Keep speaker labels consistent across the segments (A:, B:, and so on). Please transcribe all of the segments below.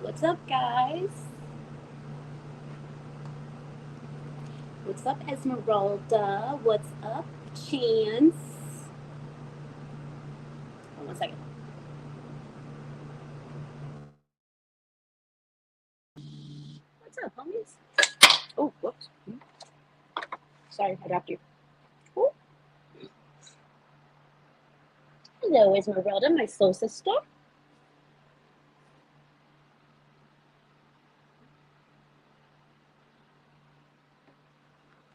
A: What's up, guys? What's up, Esmeralda? What's up, Chance? Hold on 1 second. What's up, homies? Oh, whoops. Sorry, I dropped you. Ooh. Hello, Esmeralda, my soul sister.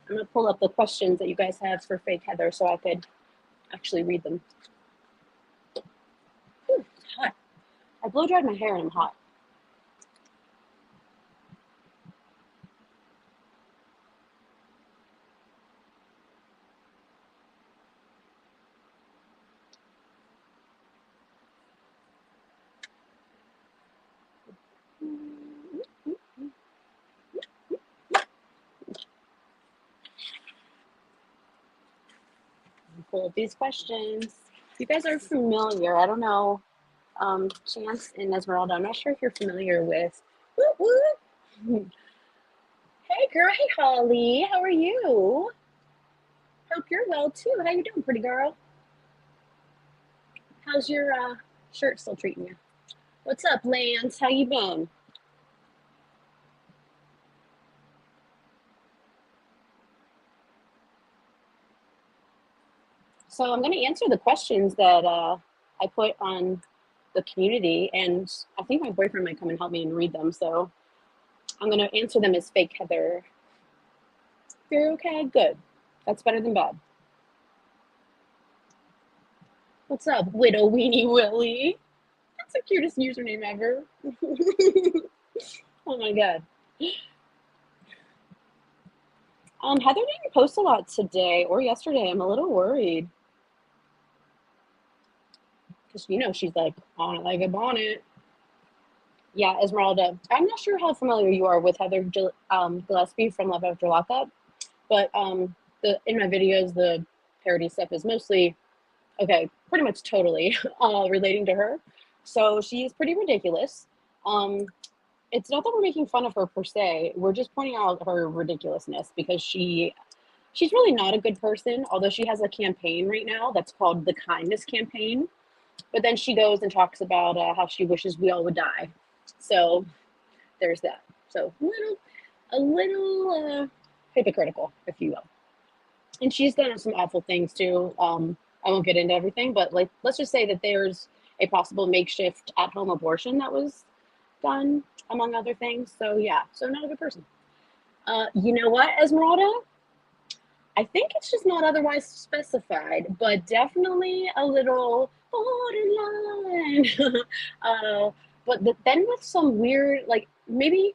A: I'm gonna pull up the questions that you guys have for Fake Heather so I could actually read them. Ooh, it's hot. I blow dried my hair and I'm hot. Pull up these questions. You guys are familiar. I don't know. Chance and Esmeralda, I'm not sure if you're familiar with. Woo woo. Hey girl, hey Holly, how are you? Hope you're well too. How you doing, pretty girl? How's your shirt still treating you? What's up, Lance? How you been? So I'm gonna answer the questions that I put on the community, and I think my boyfriend might come and help me and read them. So I'm gonna answer them as fake Heather. You're okay, good. That's better than bad. What's up, Widow Weenie Willie? That's the cutest username ever. Oh my god. Heather didn't post a lot today or yesterday. I'm a little worried because she's like on it like a bonnet. Yeah, Esmeralda. I'm not sure how familiar you are with Gillespie from Love After Lockup, but the in my videos the parody stuff is mostly okay, pretty much totally relating to her. So she's pretty ridiculous. Um, it's not that we're making fun of her per se. We're just pointing out her ridiculousness because she's really not a good person. Although she has a campaign right now that's called the Kindness Campaign, but then she goes and talks about how she wishes we all would die. So there's that. So a little hypocritical, if you will. And she's done some awful things too. I won't get into everything, but like let's just say that there's a possible makeshift at-home abortion that was done, among other things. So yeah, so not a good person. You know what, Esmeralda? I think it's just not otherwise specified, but definitely a little borderline. uh, then with some weird, like maybe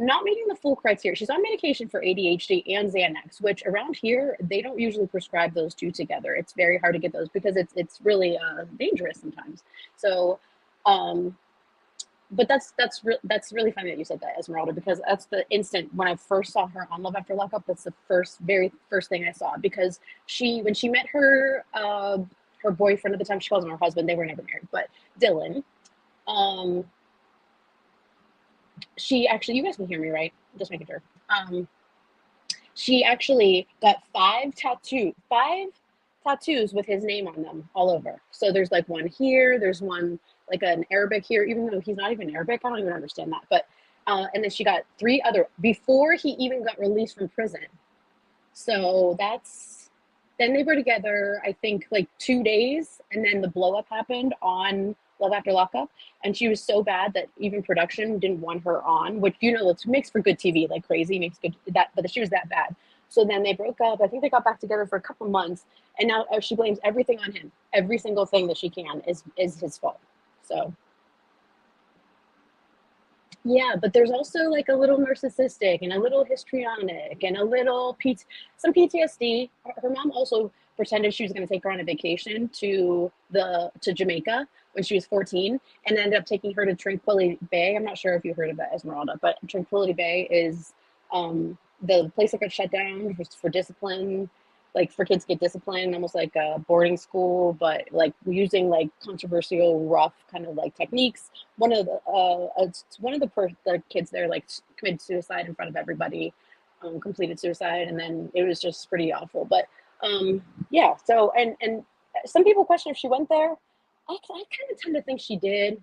A: not meeting the full criteria. She's on medication for ADHD and Xanax, which around here they don't usually prescribe those two together. It's very hard to get those because it's really dangerous sometimes. So, um, but that's really funny that you said that, Esmeralda, because that's the instant when I first saw her on Love After Lockup. That's the very first thing I saw because when she met her boyfriend at the time, she calls him her husband. They were never married, but Dylan. Um, she actually, you guys can hear me, right? Just making sure. She actually got five tattoos with his name on them all over. So there's like one here, there's one like an Arabic here, even though he's not even Arabic. I don't even understand that. But and then she got three other before he even got released from prison. So that's then they were together, I think, like 2 days, and then the blow up happened on Love After Lockup, and she was so bad that even production didn't want her on, which it makes for good TV, like crazy makes good that, but she was that bad. So then they broke up. I think they got back together for a couple months, and now she blames everything on him. Every single thing that she can is his fault. So yeah, but there's also like a little narcissistic and a little histrionic and a little some PTSD. Her mom also pretended she was going to take her on a vacation to Jamaica when she was 14 and ended up taking her to Tranquility Bay. I'm not sure if you heard of that, Esmeralda, but Tranquility Bay is the place that got shut down for discipline. like for kids to get disciplined, almost like a boarding school, but like using like controversial, rough kind of like techniques. One of the kids there like committed suicide in front of everybody, completed suicide, and then it was just pretty awful. But yeah, so and some people question if she went there. I kind of tend to think she did.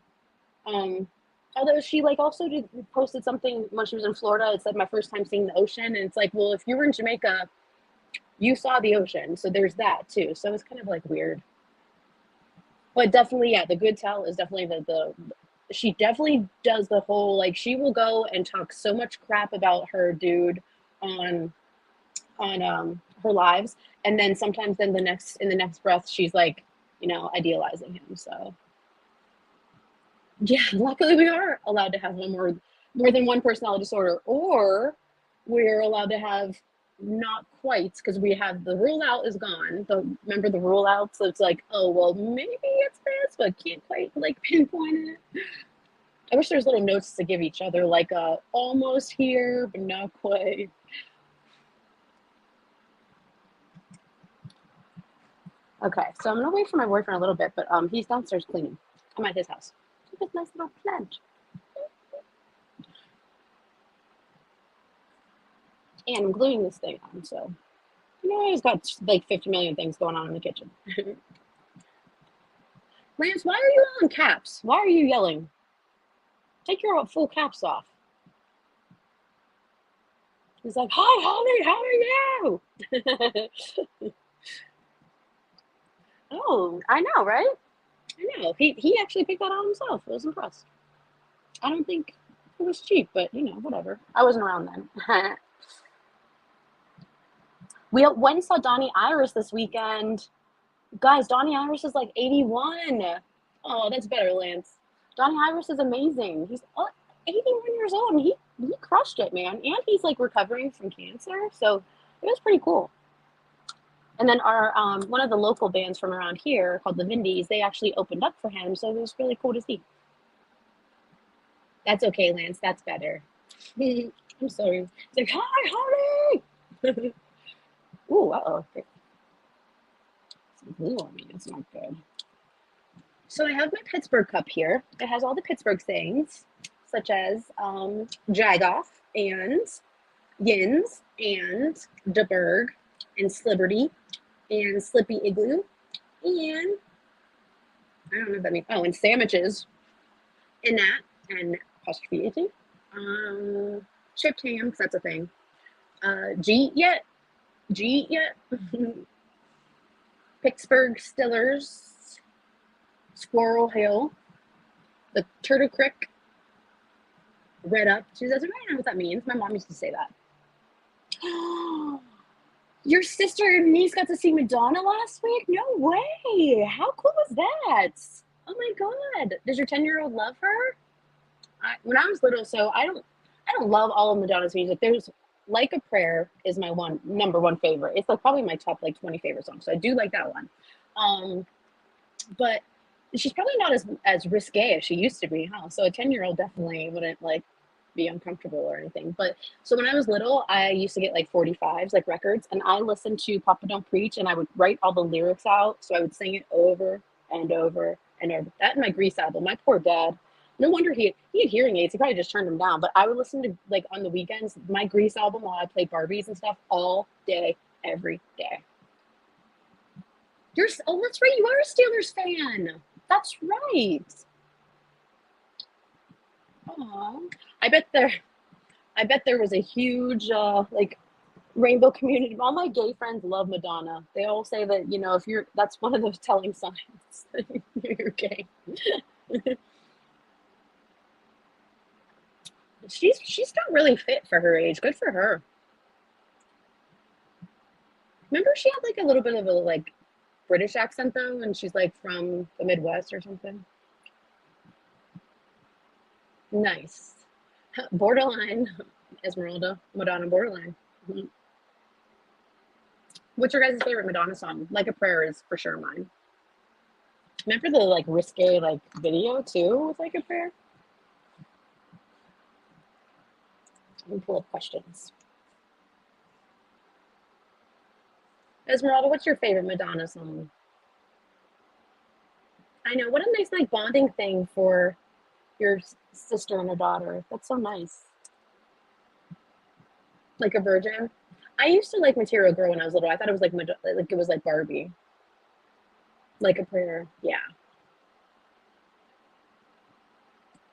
A: Um, Although she like also posted something when she was in Florida. It said my first time seeing the ocean, and it's like, well, if you were in Jamaica, you saw the ocean, so there's that too. So it's kind of like weird, but definitely, yeah, the good tell is definitely the she definitely does the whole like she will go and talk so much crap about her dude on her lives, and then sometimes then the next breath she's like, idealizing him. So yeah, luckily we are allowed to have more than one personality disorder, or we're allowed to have not quite, because we have the rule out is gone. Remember the rule out? So it's like, oh well, maybe it's this, but can't quite like pinpoint it. I wish there's little notes to give each other, like almost here, but not quite. Okay, so I'm gonna wait for my boyfriend a little bit, but he's downstairs cleaning. I'm at his house. Look at this nice little plant. And I'm gluing this thing on, so he's got like 50 million things going on in the kitchen. Lance, why are you all in caps? Why are you yelling? Take your full caps off. He's like, hi, Holly, how are you? Oh, I know, right? I know. He actually picked that out himself. I was impressed. I don't think it was cheap, but whatever. I wasn't around then. We went and saw Donnie Iris this weekend. Guys, Donnie Iris is like 81. Oh, that's better, Lance. Donnie Iris is amazing. He's 81 years old, and he crushed it, man. And he's like recovering from cancer, so it was pretty cool. And then our one of the local bands from around here called the Vindies, they actually opened up for him, so it was really cool to see. That's okay, Lance. That's better. I'm sorry. He's like, hi, Holly. Ooh, uh-oh. Some glue on me. That's not good. So I have my Pittsburgh cup here. It has all the Pittsburgh sayings, such as Jagoff and Yins and DeBerg and Sliberty and Slippy Igloo and I don't know what that means. Oh, and sandwiches and that and apostrophe it. Chipped ham, because that's a thing. G yet? Pittsburgh Stillers, Squirrel Hill, the Turtle Creek, Red Up. She doesn't really know what that means. My mom used to say that. Your sister and niece got to see Madonna last week? No way. How cool was that? Oh my God. Does your 10-year-old love her? When I was little, so I don't love all of Madonna's music. There's Like a Prayer is my number one favorite. It's like probably my top like 20 favorite songs. So I do like that one. But she's probably not as risque as she used to be, huh? So a 10-year-old definitely wouldn't like be uncomfortable or anything. But so when I was little, I used to get like 45s, like records, and I listened to Papa Don't Preach, and I would write all the lyrics out. So I would sing it over and over and over. That and my Grease album. My poor dad. No wonder he had hearing aids. He probably just turned them down. But I would listen to, like, on the weekends, my Grease album while I played Barbies and stuff all day, every day. Oh, that's right. You are a Steelers fan. That's right. Aw. I bet there was a huge like rainbow community. All my gay friends love Madonna. They all say that that's one of those telling signs that you're gay. She's still really fit for her age. Good for her. Remember she had like a little bit of a like British accent though, and she's like from the Midwest or something. Nice. Borderline. Esmeralda. Madonna borderline. Mm-hmm. What's your guys' favorite Madonna song? Like a Prayer is for sure mine. Remember the like risque like video too with Like a Prayer? Let me pull up questions. Esmeralda, what's your favorite Madonna song? I know. What a nice like bonding thing for your sister and a daughter. That's so nice. Like a virgin. I used to like Material Girl when I was little. I thought it was like it was like Barbie, like a prayer. Yeah.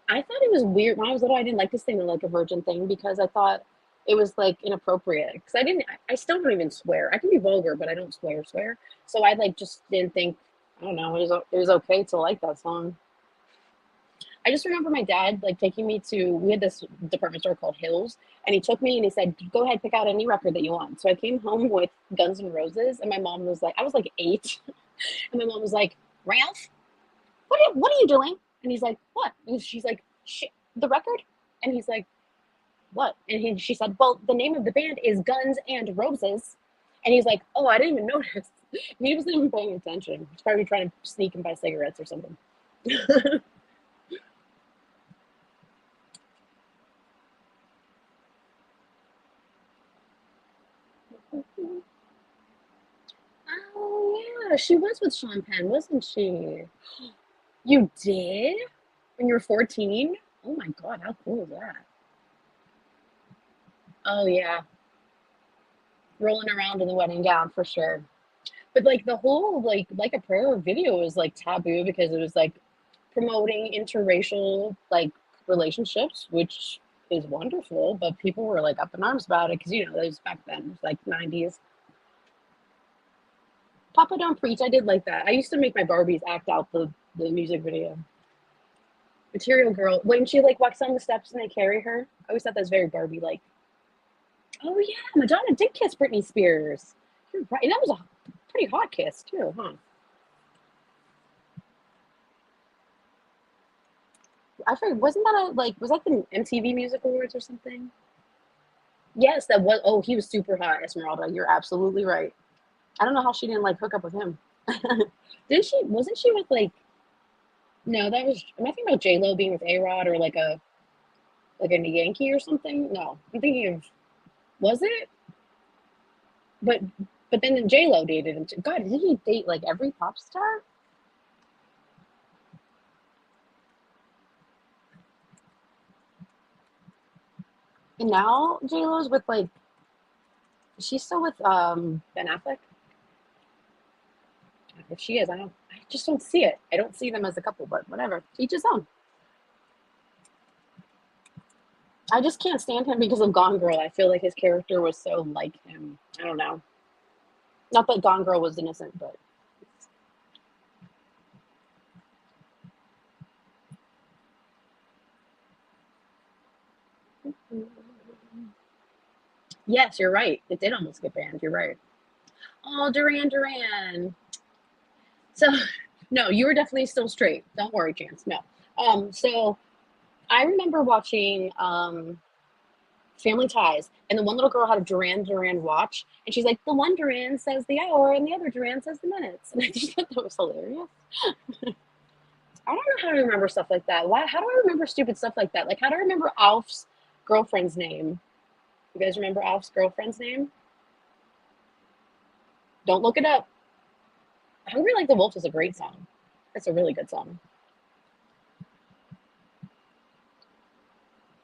A: I thought it was weird when I was little. I didn't like to sing the like a virgin thing because I thought it was like inappropriate. Because I didn't. I still don't even swear. I can be vulgar, but I don't swear. So I like just didn't think. I don't know. It was okay to like that song. I just remember my dad like taking me to. We had this department store called Hills, and he took me and he said, "Go ahead, pick out any record that you want." So I came home with Guns N' Roses, and my mom was like, I was like 8, and my mom was like, "Ralph, what are you doing?" And he's like, "What?" And she's like, "The record." And he's like, "What?" And she said, "Well, the name of the band is Guns and Roses." And he's like, "Oh, I didn't even notice." And he wasn't even paying attention. He's probably trying to sneak and buy cigarettes or something. Oh yeah, she was with Sean Penn, wasn't she? You did when you were 14? Oh my God, how cool is that? Oh yeah, rolling around in the wedding gown for sure. But like the whole like a prayer video was like taboo because it was like promoting interracial like relationships, which is wonderful, but people were like up in arms about it because it was back then, it was like 90s. Papa Don't Preach, I did like that. I used to make my Barbies act out the music video. Material Girl, when she like walks down the steps and they carry her, I always thought that was very Barbie like. Oh yeah, Madonna did kiss Britney Spears. You're right. And that was a pretty hot kiss too, huh? I forget, wasn't that was that the MTV Music Awards or something? Yes, that was. Oh, he was super hot, Esmeralda. You're absolutely right. I don't know how she didn't like hook up with him. Didn't she? Wasn't she with like? No, that was. Am I thinking about J Lo being with A Rod or like a Yankee or something? No, I'm thinking of. Was it? But then J Lo dated him. God, did he date like every pop star? And now J Lo's with like. She's still with Ben Affleck. If she is, I don't. I just don't see it. I don't see them as a couple, but whatever. Each his own. I just can't stand him because of Gone Girl. I feel like his character was so like him. I don't know. Not that Gone Girl was innocent, but yes, you're right. It did almost get banned. You're right. Oh, Duran Duran. So, no, you were definitely still straight. Don't worry, Chance. No. So I remember watching Family Ties, and the one little girl had a Duran Duran watch, and she's like, the one Duran says the hour, and the other Duran says the minutes. And I just thought that was hilarious. I don't know how to remember stuff like that. Why? How do I remember stupid stuff like that? Like, how do I remember Alf's girlfriend's name? You guys remember Alf's girlfriend's name? Don't look it up. Hungry Like the Wolf is a great song. It's a really good song.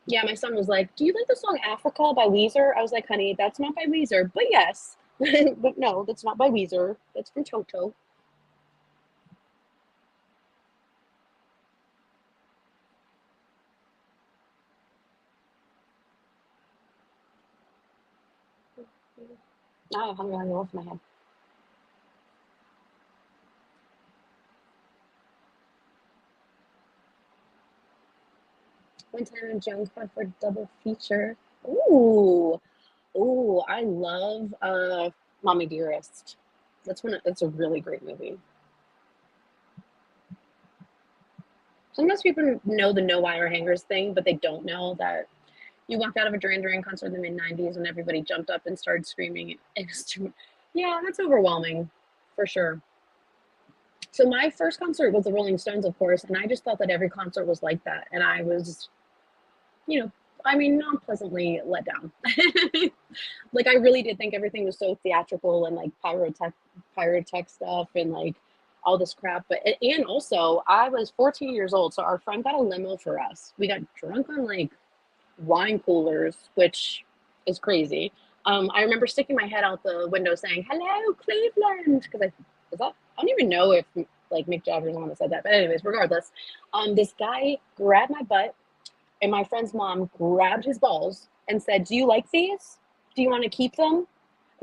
A: Yeah, my son was like, "Do you like the song Africa by Weezer?" I was like, "Honey, that's not by Weezer, but yes." But no, that's not by Weezer. That's from Toto. I have Hungry Like the Wolf in my head. One time in Jones Park for double feature. Ooh, ooh, I love Mommy Dearest. That's a really great movie. Sometimes people know the no wire hangers thing, but they don't know that you walked out of a Duran Duran concert in the mid '90s when everybody jumped up and started screaming. Yeah, that's overwhelming, for sure. So my first concert was the Rolling Stones, of course, and I just thought that every concert was like that, and I was, you know, I mean, not pleasantly let down. Like, I really did think everything was so theatrical and like pyrotech stuff and like all this crap. But and also, I was 14 years old, so our friend got a limo for us. We got drunk on like wine coolers, which is crazy. I remember sticking my head out the window saying, "Hello, Cleveland," because I don't even know if like Mick Jagger was the one that said that. But anyways, regardless, this guy grabbed my butt, and my friend's mom grabbed his balls and said, "Do you like these? Do you want to keep them?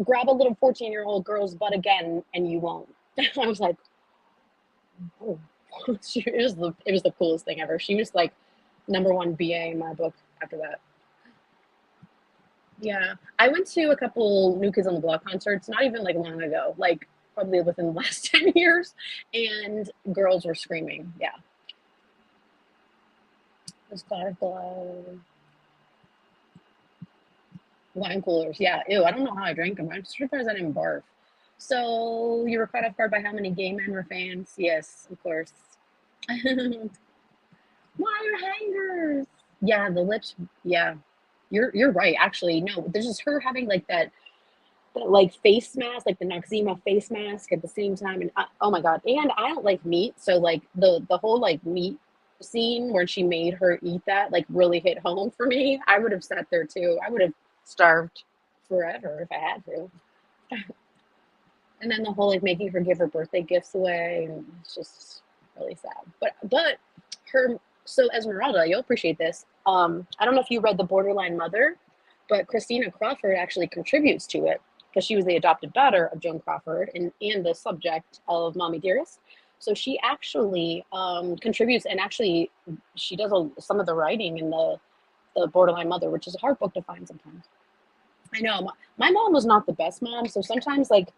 A: Grab a little 14-year-old girl's butt again, and you won't." I was like, "Oh." It was the coolest thing ever. She was like #1 BA in my book after that. Yeah, I went to a couple New Kids on the Block concerts, not even like long ago, like probably within the last 10 years, and girls were screaming. Yeah, those Glow wine coolers. Yeah, ew, I don't know how I drank them. I'm surprised I didn't barf. So you were caught off guard by how many gay men were fans? Yes, of course. Wire hangers. Yeah, the lips. Yeah, you're right. Actually, no, there's just her having like that like face mask, like the Noxzema face mask at the same time. And oh my god! And I don't like meat, so like the whole like meat scene where she made her eat that like really hit home for me. I would have sat there too. I would have starved forever if I had to. And then the whole like making her give her birthday gifts away, and it's just really sad. But her so Esmeralda, you'll appreciate this. I don't know if you read The Borderline Mother, but Christina Crawford actually contributes to it because she was the adopted daughter of Joan Crawford and the subject of Mommy Dearest. So she actually contributes, and actually she does some of the writing in the Borderline Mother, which is a hard book to find sometimes. I know my mom was not the best mom, so sometimes like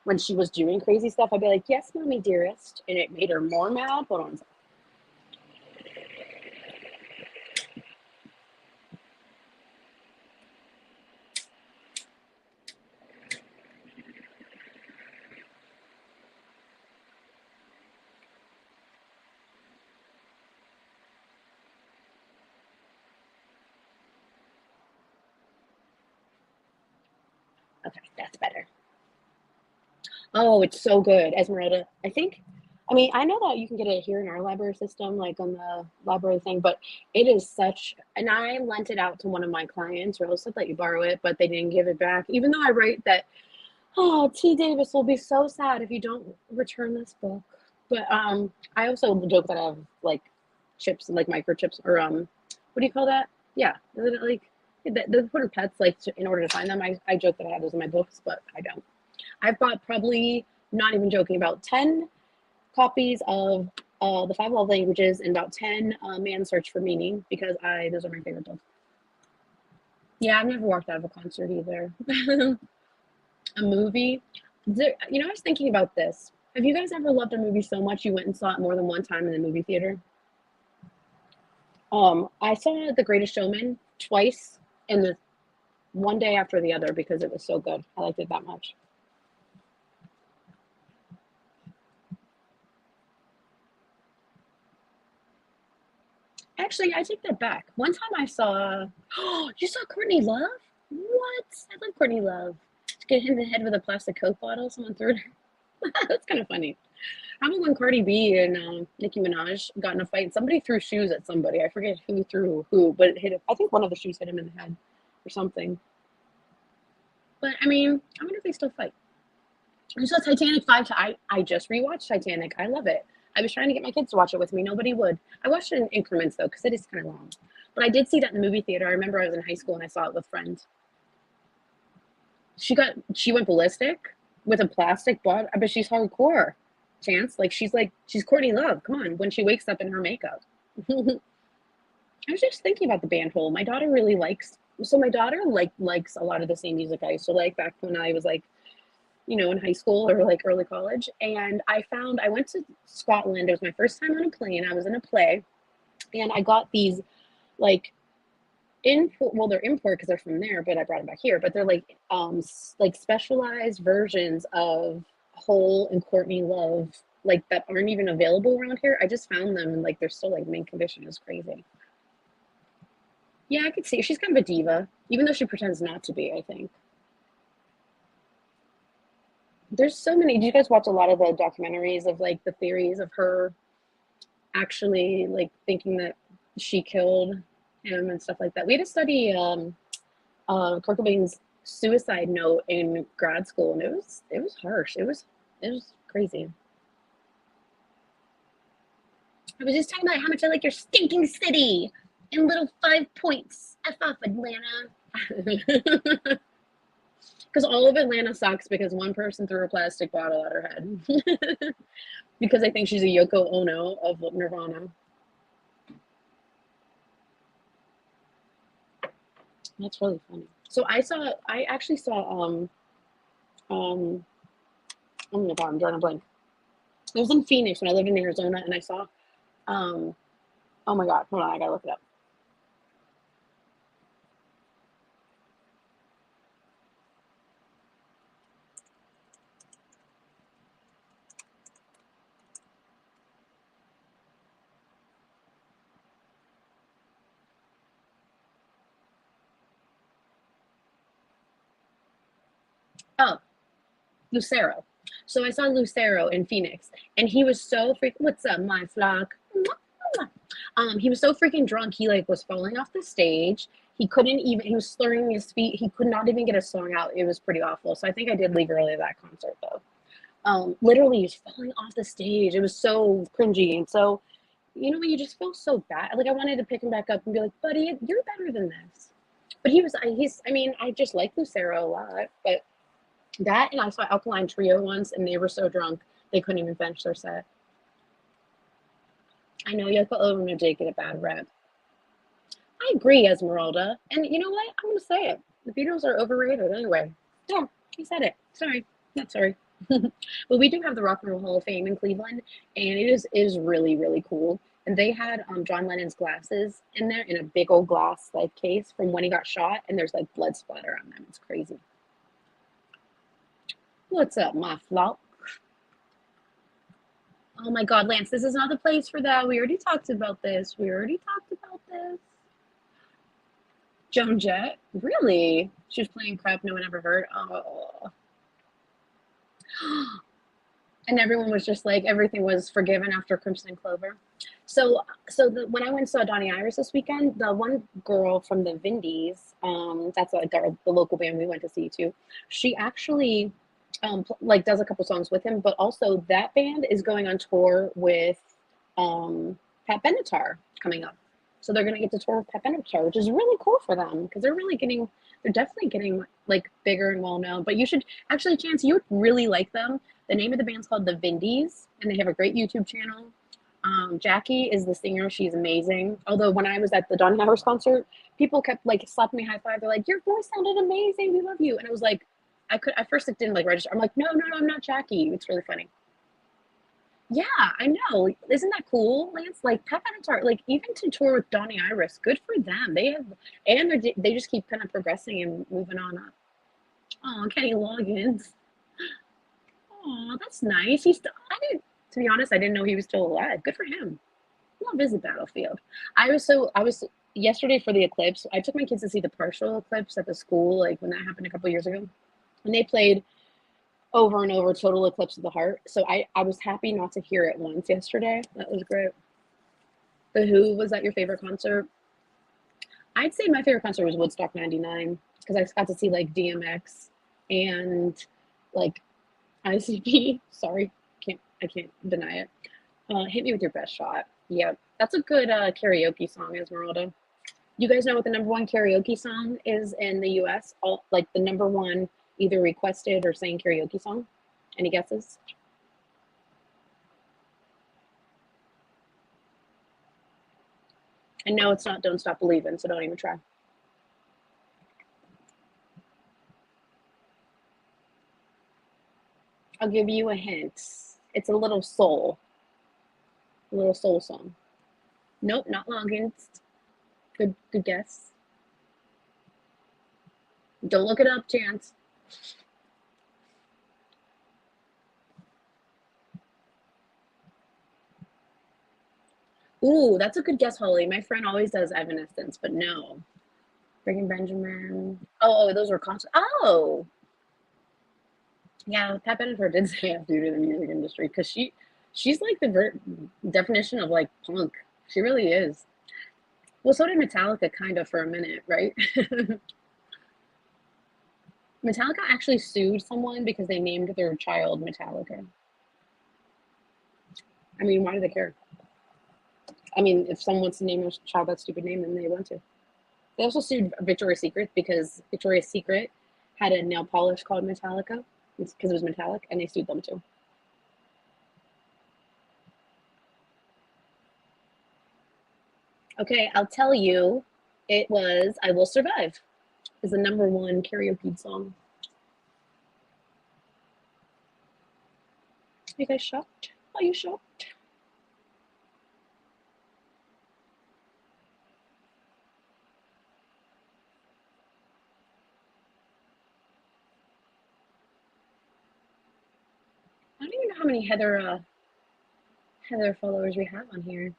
A: when she was doing crazy stuff, I'd be like, "Yes, Mommy Dearest," and it made her more mad. Hold on. Okay, that's better. Oh, it's so good, Esmeralda. I mean, I know that you can get it here in our library system, like on the library thing, but it is such, and I lent it out to one of my clients, or else I'd let you borrow it, but they didn't give it back. Even though I write that, oh, T. Davis will be so sad if you don't return this book. But I also joke that I have like chips, like microchips, or what do you call that? Yeah, isn't it like the put in pets like in order to find them? I joke that I have those in my books, but I don't. I've got probably, not even joking, about 10 copies of the Five Love Languages and about 10 Man's Search for Meaning because those are my favorite books. Yeah, I've never walked out of a concert either. A movie. I was thinking about this. Have you guys ever loved a movie so much you went and saw it more than one time in the movie theater? I saw The Greatest Showman twice and the one day after the other because it was so good. I liked it that much. Actually, I take that back. One time I saw, oh, you saw Courtney Love? What? I love Courtney Love. She get hit in the head with a plastic Coke bottle. Someone threw it. That's kind of funny. How about when Cardi B and Nicki Minaj got in a fight? Somebody threw shoes at somebody. I forget who threw who, but it hit him. I think one of the shoes hit him in the head or something. But I mean, I wonder if they still fight. I saw Titanic 5 times. I just rewatched Titanic. I love it. I was trying to get my kids to watch it with me. Nobody would. I watched it in increments though, because it is kind of long. But I did see that in the movie theater. I remember I was in high school and I saw it with friends. She went ballistic with a plastic bottle. I bet she's hardcore. Chance, she's Courtney Love. Come on, when she wakes up in her makeup. I was just thinking about the band Hole. My daughter really likes. So my daughter likes a lot of the same music I used to like back when I was like, in high school or like early college. And I went to Scotland. It was my first time on a plane. I was in a play, and I got these like import. Well, they're import because they're from there, but I brought them back here. But they're like specialized versions of Hole and Courtney Love, like that aren't even available around here. I just found them and like they're still like mint condition. Is crazy. Yeah, I could see she's kind of a diva, even though she pretends not to be, I think. There's so many. Do you guys watch a lot of the documentaries of like the theories of her actually like thinking that she killed him and stuff like that? We had to study Kurt Cobain's suicide note in grad school, and it was harsh. It was crazy. I was just talking about how much I like your stinking city and little 5 points. F off, Atlanta. Because all of Atlanta sucks because one person threw a plastic bottle at her head. Because I think she's a Yoko Ono of Nirvana. That's really funny. So I actually saw, um, oh my God, I'm drawing a blank. It was in Phoenix when I lived in Arizona, and I saw, um, oh my God, hold on, I gotta look it up. Oh, Lucero. So I saw Lucero in Phoenix, and he was so freaking. What's up, my flock? He was so freaking drunk. He like was falling off the stage. He couldn't even. He was slurring his feet. He could not even get a song out. It was pretty awful. So I think I did leave early that concert though. Literally, he was falling off the stage. It was so cringy, and so when you just feel so bad. Like I wanted to pick him back up and be like, buddy, you're better than this. But he was. He's. I mean, I just like Lucero a lot, but that and I saw Alkaline Trio once, and they were so drunk they couldn't even finish their set. I know Yoko Ono did get a bad rep. I agree, Esmeralda. And you know what? I'm going to say it. The Beatles are overrated anyway. Yeah, he said it. Sorry. Not sorry. But we do have the Rock and Roll Hall of Fame in Cleveland, and it is really, really cool. And they had John Lennon's glasses in there in a big old glass like case from when he got shot, and there's like blood splatter on them. It's crazy. What's up, my flock? Oh my God, Lance, this is not the place for that. We already talked about this. We already talked about this. Joan Jett? Really? She was playing crap no one ever heard. Oh. And everyone was just like, everything was forgiven after Crimson Clover. When I went and saw Donnie Iris this weekend, the one girl from the Vindies, that's like the local band we went to see too, she actually like does a couple songs with him, but also that band is going on tour with Pat Benatar coming up. So they're going to get to tour with Pat Benatar, which is really cool for them because they're definitely getting like bigger and well known. But you should actually, Chance, you would really like them. The name of the band's called the Vindies, and they have a great YouTube channel. Jackie is the singer. She's amazing. Although when I was at the Donny Iris concert, people kept like slapping me high five. They're like, "Your voice sounded amazing. We love you." And I was like, I could at first it didn't like register. I'm like, no, no, no, I'm not Jackie. It's really funny. Yeah, I know. Isn't that cool, Lance? Like Pat Benatar, like even to tour with Donny Iris, good for them. They have, and they just keep kind of progressing and moving on up. Oh, Kenny Loggins. Oh, that's nice. I didn't, to be honest, I didn't know he was still alive. Good for him. Love is a battlefield. I was yesterday for the eclipse. I took my kids to see the partial eclipse at the school, like when that happened a couple years ago, and they played over and over Total Eclipse of the Heart. So I was happy not to hear it once yesterday. That was great. The Who, was that your favorite concert? I'd say my favorite concert was Woodstock 99 because I got to see like DMX and like ICP. Sorry, I can't deny it. Hit Me With Your Best Shot. Yep. That's a good karaoke song, Esmeralda. You guys know what the number one karaoke song is in the US? All like the number one either requested or sang karaoke song? Any guesses? And no, it's not Don't Stop Believing, so don't even try. I'll give you a hint. It's a little soul song. Nope, not Loggins. Good guess. Don't look it up, Chance. Ooh, that's a good guess, Holly. My friend always does Evanescence, but no. Breaking Benjamin. Oh, those were concerts. Oh, yeah. Pat Benatar did say it due to the music industry because she's like the definition of like punk. She really is. Well, so did Metallica, kind of for a minute, right? Metallica actually sued someone because they named their child Metallica. I mean, why do they care? I mean, if someone wants to name a child that stupid name, then they want to. They also sued Victoria's Secret because Victoria's Secret had a nail polish called Metallica because it was metallic, and they sued them too. Okay, I'll tell you, it was "I Will Survive" is the #1 karaoke song. Are you guys shocked? Are you shocked? I don't even know how many Heather followers we have on here.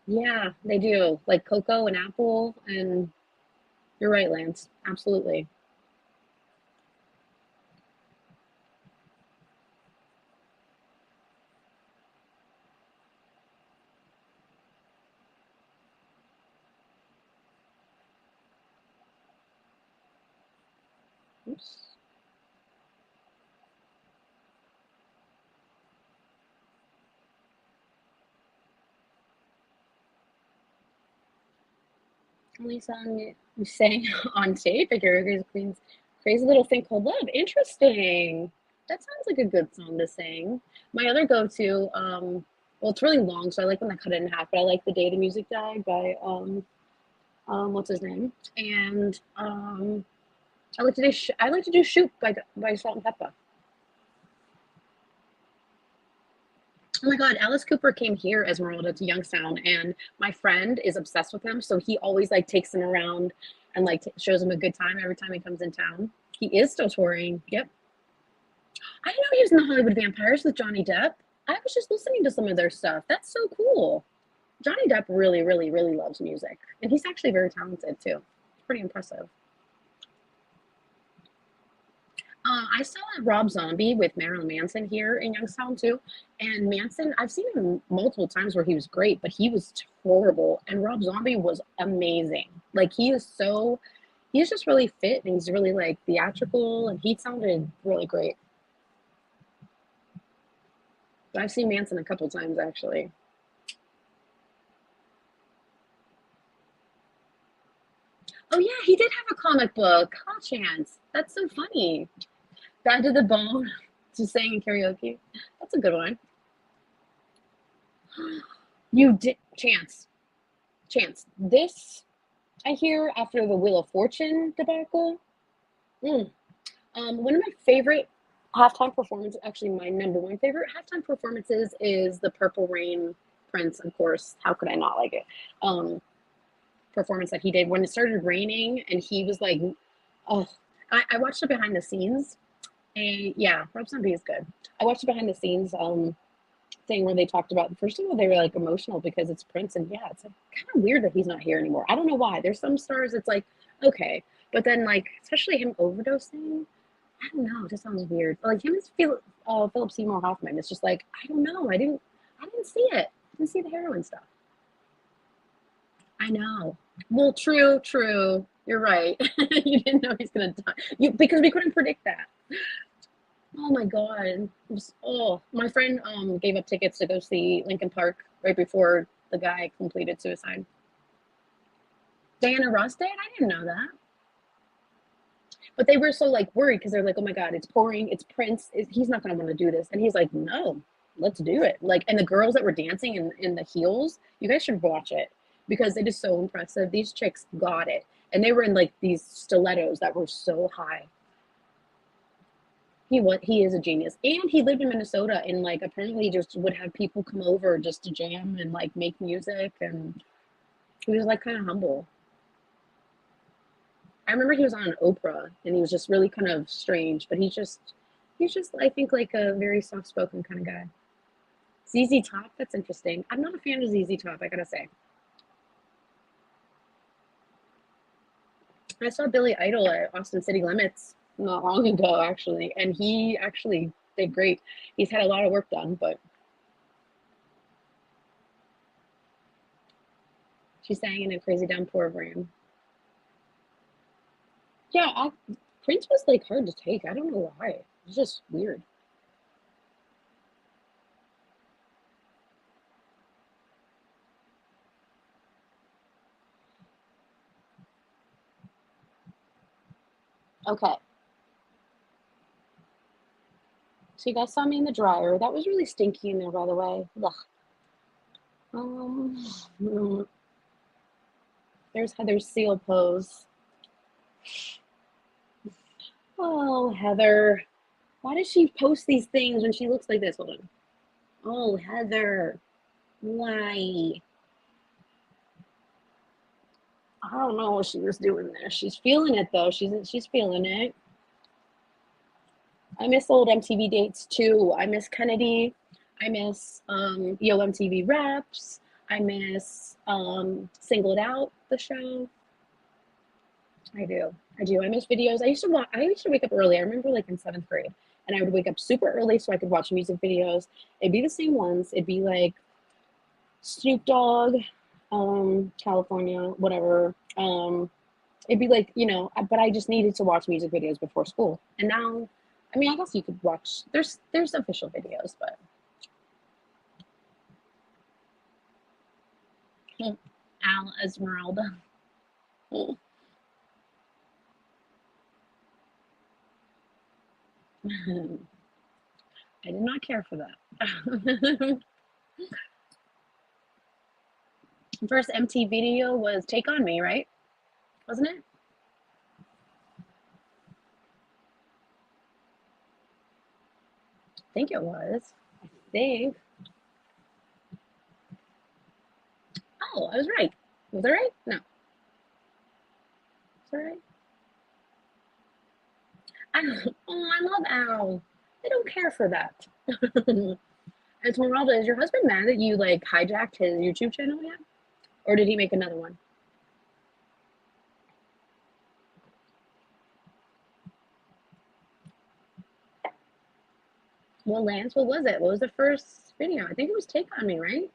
A: Yeah, they do. Like Coco and Apple, and you're right, Lance. Absolutely. Oops. Only song you sang on tape at Karaoke Queen's Crazy Little Thing Called Love. Interesting. That sounds like a good song to sing. My other go-to, well, it's really long, so I like when I cut it in half, but I like The Day the Music Died by, what's his name? And I like to do Shoot by Salt and Pepper. Oh my God, Alice Cooper came here, Esmeralda, to Youngstown, and my friend is obsessed with him. So he always like takes him around and like shows him a good time every time he comes in town. He is still touring. Yep. I didn't know he was in the Hollywood Vampires with Johnny Depp. I was just listening to some of their stuff. That's so cool. Johnny Depp really, really, really loves music, and he's actually very talented too. Pretty impressive. I saw Rob Zombie with Marilyn Manson here in Youngstown too. And Manson, I've seen him multiple times where he was great, but he was horrible. And Rob Zombie was amazing. Like he's just really fit and he's really like theatrical and he sounded really great. But I've seen Manson a couple times actually. Oh yeah, he did have a comic book. Hot Chance. That's so funny. Down to the Bone to sing in karaoke. That's a good one. You did Chance. This I hear after the Wheel of Fortune debacle. Mm. One of my favorite halftime performances, actually my #1 favorite halftime performances, is the Purple Rain Prince. Of course, how could I not like it? Performance that he did when it started raining, and he was like, oh, I watched it behind the scenes, and yeah, Rob Zombie is good. I watched it behind the scenes thing where they talked about first of all they were like emotional because it's Prince and yeah it's like, kind of weird that he's not here anymore. I don't know why. There's some stars it's like okay, but then like especially him overdosing, I don't know, it just sounds weird. Like him as Philip Seymour Hoffman. It's just like I don't know. I didn't see it. I didn't see the heroin stuff. I know. Well, true. You're right. You didn't know he's gonna die. Because we couldn't predict that. Oh my God. My friend gave up tickets to go see Lincoln Park right before the guy completed suicide. Diana Ross did? I didn't know that. But they were so like worried because they're like, oh my God, it's pouring, it's Prince, he's not gonna want to do this. And he's like, no, let's do it. Like, and the girls that were dancing in the heels, you guys should watch it because it is so impressive. These chicks got it. And they were in like these stilettos that were so high. He is a genius, and he lived in Minnesota, and like apparently just would have people come over just to jam and like make music, and he was like kind of humble. I remember he was on Oprah, and he was just really kind of strange, but he's just I think like a very soft spoken kind of guy. ZZ Top, that's interesting. I'm not a fan of ZZ Top, I gotta say. I saw Billy Idol at Austin City Limits not long ago, actually, and he actually did great. He's had a lot of work done, but she sang in a crazy downpour of rain. Yeah, Prince was like hard to take. I don't know why. It's just weird. Okay. So you guys saw me in the dryer. That was really stinky in there, by the way. Ugh. Mm, there's Heather's seal pose. Oh, Heather. Why does she post these things when she looks like this? Hold on. Oh, Heather. Why? I don't know what she was doing there. She's feeling it though. She's feeling it. I miss old MTV dates too. I miss Kennedy. I miss Yo MTV Raps. I miss Singled Out, the show. I do. I do. I miss videos. I used to wake up early. I remember like in 7th grade. And I would wake up super early so I could watch music videos. It'd be the same ones. It'd be like Snoop Dogg, California, whatever. It'd be like, but I just needed to watch music videos before school. And now, I mean, I guess you could watch, there's official videos, but. Al Esmeralda. I did not care for that. First MTV video was Take On Me, right? Wasn't it? I think it was. I think. Oh, I was right. Was I right? No. Was I right? I love Al. I don't care for that. Esmeralda, is your husband mad that you like hijacked his YouTube channel yet? Or did he make another one? Well, Lance, what was it? What was the first video? I think it was Take On Me, right?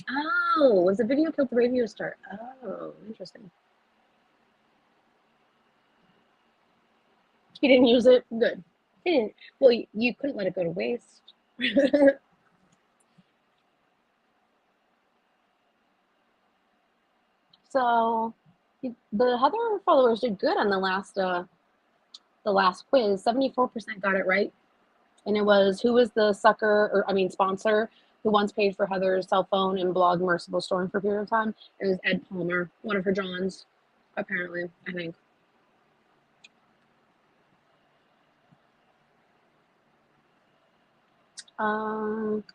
A: Oh, was the video killed the radio star? Oh, interesting. He didn't use it? Good. He didn't. Well, you couldn't let it go to waste. So the Heather followers did good on the last quiz. 74% got it right. And it was who was the sucker, or I mean sponsor, who once paid for Heather's cell phone and blog Merciful Storing for a period of time. It was Ed Palmer, one of her Johns, apparently, I think.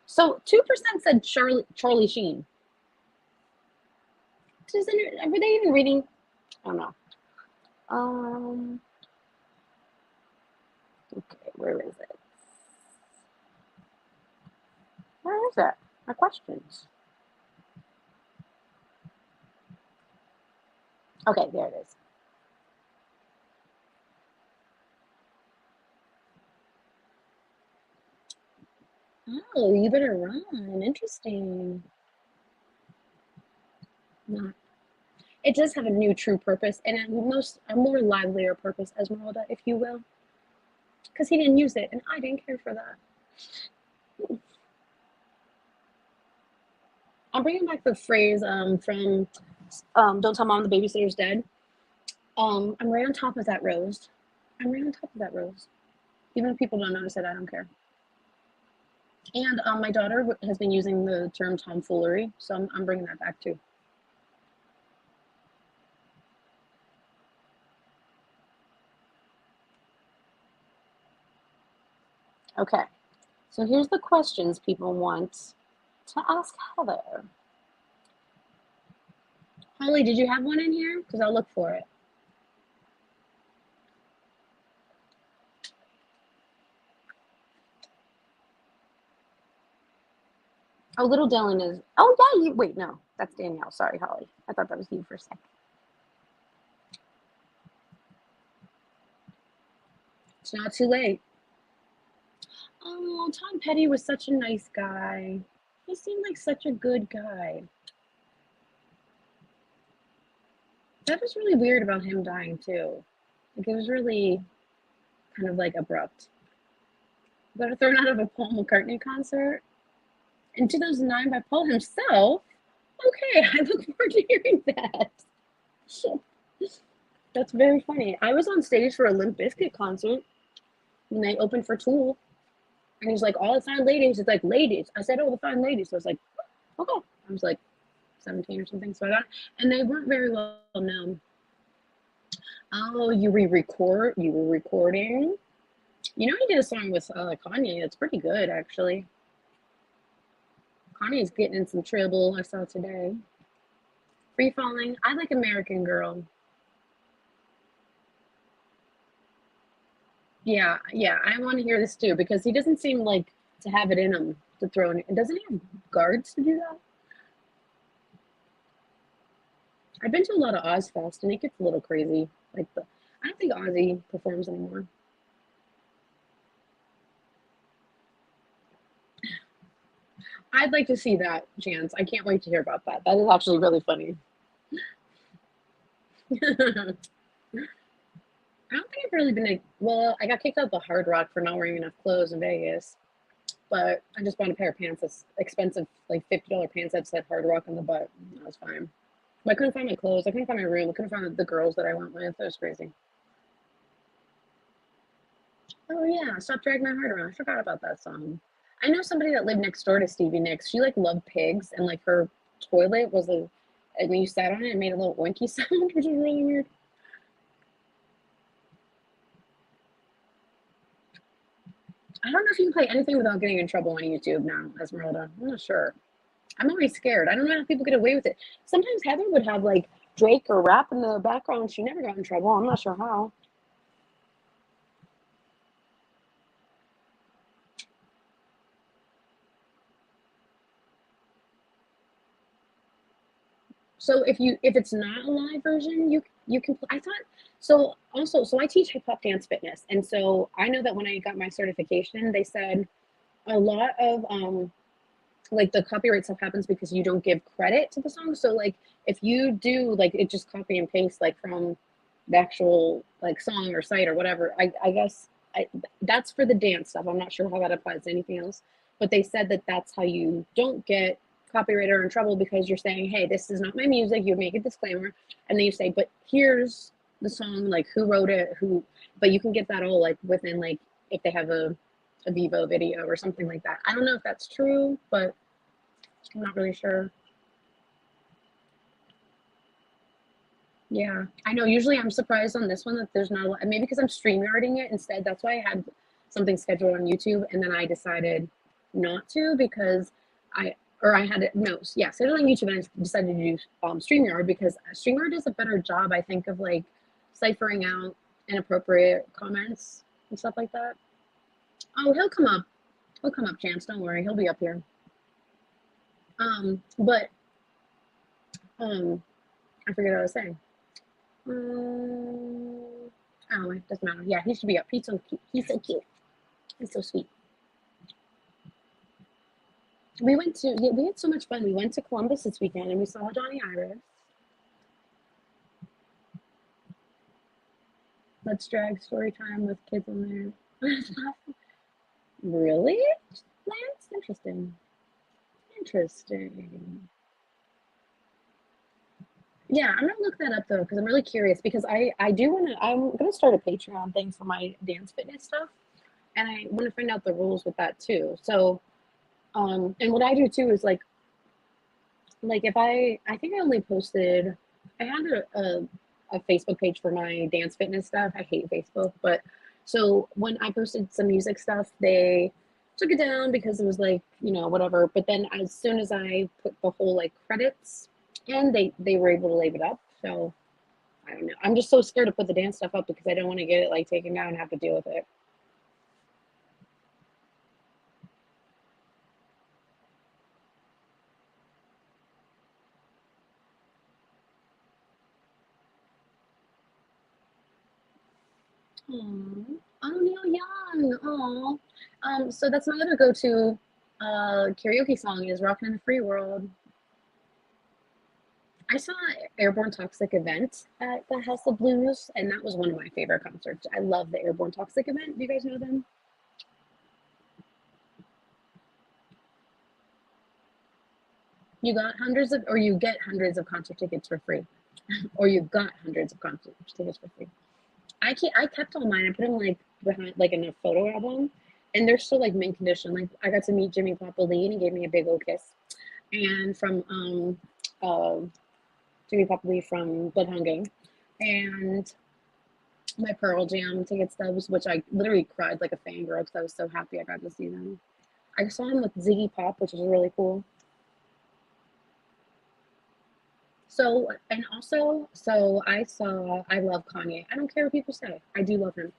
A: So 2% said Charlie Sheen. Were they even reading? I don't know. Okay, where is it? Where is it? My questions. Okay, there it is. Oh, you better run. Interesting. Not. It does have a new true purpose and a more livelier purpose, Esmeralda, if you will. Because he didn't use it, and I didn't care for that. I'm bringing back the phrase from Don't Tell Mom the Babysitter's Dead. I'm right on top of that rose. I'm right on top of that rose. Even if people don't notice it, I don't care. And my daughter has been using the term tomfoolery, so I'm bringing that back too. Okay, so here's the questions people want to ask Heather. Holly, did you have one in here? Because I'll look for it. Oh, little Dylan is. Oh yeah, you wait. No, that's Danielle. Sorry, Holly. I thought that was you for a sec. It's not too late. Oh, Tom Petty was such a nice guy. He seemed like such a good guy. That was really weird about him dying too. Like it was really kind of like abrupt. Got thrown out of a Paul McCartney concert in 2009 by Paul himself. Okay, I look forward to hearing that. That's very funny. I was on stage for a Limp Bizkit concert when they opened for Tool, and he's like, "All the fine ladies." It's like, "Ladies." I said, "Oh, the fine ladies." So I was like, "Okay." I was like 17 or something, so I got, and they weren't very well known. Oh, you re-record? You were recording? You know, he did a song with Kanye. It's pretty good, actually. Kanye's getting in some trouble. I saw today. Free Falling. I like American Girl. Yeah, yeah. I want to hear this too because he doesn't seem like to have it in him to throw in. Doesn't he have guards to do that? I've been to a lot of Ozfest and it gets a little crazy. I don't think Ozzy performs anymore. I'd like to see that, Chance. I can't wait to hear about that. That is actually really funny. I don't think I've really been well, I got kicked out of the Hard Rock for not wearing enough clothes in Vegas, but I just bought a pair of pants that's expensive, like $50 pants that said Hard Rock on the butt. That was fine. But I couldn't find my clothes. I couldn't find my room. I couldn't find the girls that I went with. It was crazy. Oh yeah, Stop Dragging My Heart Around. I forgot about that song. I know somebody that lived next door to Stevie Nicks. She like loved pigs, and like her toilet was a, and when you sat on it, it made a little oinky sound, which is really weird. I don't know if you can play anything without getting in trouble on YouTube now, Esmeralda. I'm not sure. I'm always scared. I don't know how people get away with it. Sometimes Heather would have like Drake or rap in the background. She never got in trouble. I'm not sure how. So if it's not a live version, you can. I thought so. Also, so I teach hip hop dance fitness, and so I know that when I got my certification, they said a lot of like the copyright stuff happens because you don't give credit to the song. So like if you do like it just copy and paste like from the actual like song or site or whatever. I guess that's for the dance stuff. I'm not sure how that applies to anything else, but they said that that's how you don't get copyright or in trouble because you're saying, hey, this is not my music. You make a disclaimer, and then you say, but here's the song, like who wrote it, who. But you can get that all like within like if they have a Vivo video or something like that. I don't know if that's true, but I'm not really sure. Yeah, I know. Usually I'm surprised on this one that there's not a lot. Maybe because I'm StreamYarding it instead. That's why I had something scheduled on YouTube and then I decided not to because I had it, no, yeah, scheduled on YouTube and I decided to do StreamYard because StreamYard does a better job, I think, of like ciphering out inappropriate comments and stuff like that. Oh, he'll come up. He'll come up, Chance. Don't worry. He'll be up here. But I forget what I was saying. Oh, it doesn't matter. Yeah, he should be up. He's so cute. He's so cute. He's so sweet. Yeah, we had so much fun. We went to Columbus this weekend and we saw Johnny Iris. Let's drag story time with kids on there. Really? Lance? Interesting. Interesting. Yeah, I'm gonna look that up though because I'm really curious because I do want to. I'm gonna start a Patreon thing for my dance fitness stuff, and I want to find out the rules with that too. So, and what I do too is like if I think I only posted. I had a Facebook page for my dance fitness stuff. I hate Facebook, but so when I posted some music stuff, they took it down because it was like, whatever. But then as soon as I put the whole like credits in, they were able to leave it up. So I don't know. I'm just so scared to put the dance stuff up because I don't want to get it like taken down and have to deal with it. Aww. Oh, Neil Young. Aw. So that's my other go-to karaoke song is Rockin' in the Free World. I saw Airborne Toxic event at the House of Blues, and that was one of my favorite concerts. I love the Airborne Toxic event. Do you guys know them? You got hundreds of, or you get hundreds of concert tickets for free, or you got hundreds of concert tickets for free. I kept all mine. I put them like behind, like in a photo album, and they're still like mint condition. Like I got to meet Jimmy Papa Lee, and he gave me a big old kiss. And from uh, Jimmy Papa Lee from Bloodhound and my Pearl Jam ticket stubs, which I literally cried like a fangirl because I was so happy I got to see them. I saw him with Ziggy Pop, which was really cool. So, and also, so I love Kanye. I don't care what people say. I do love him.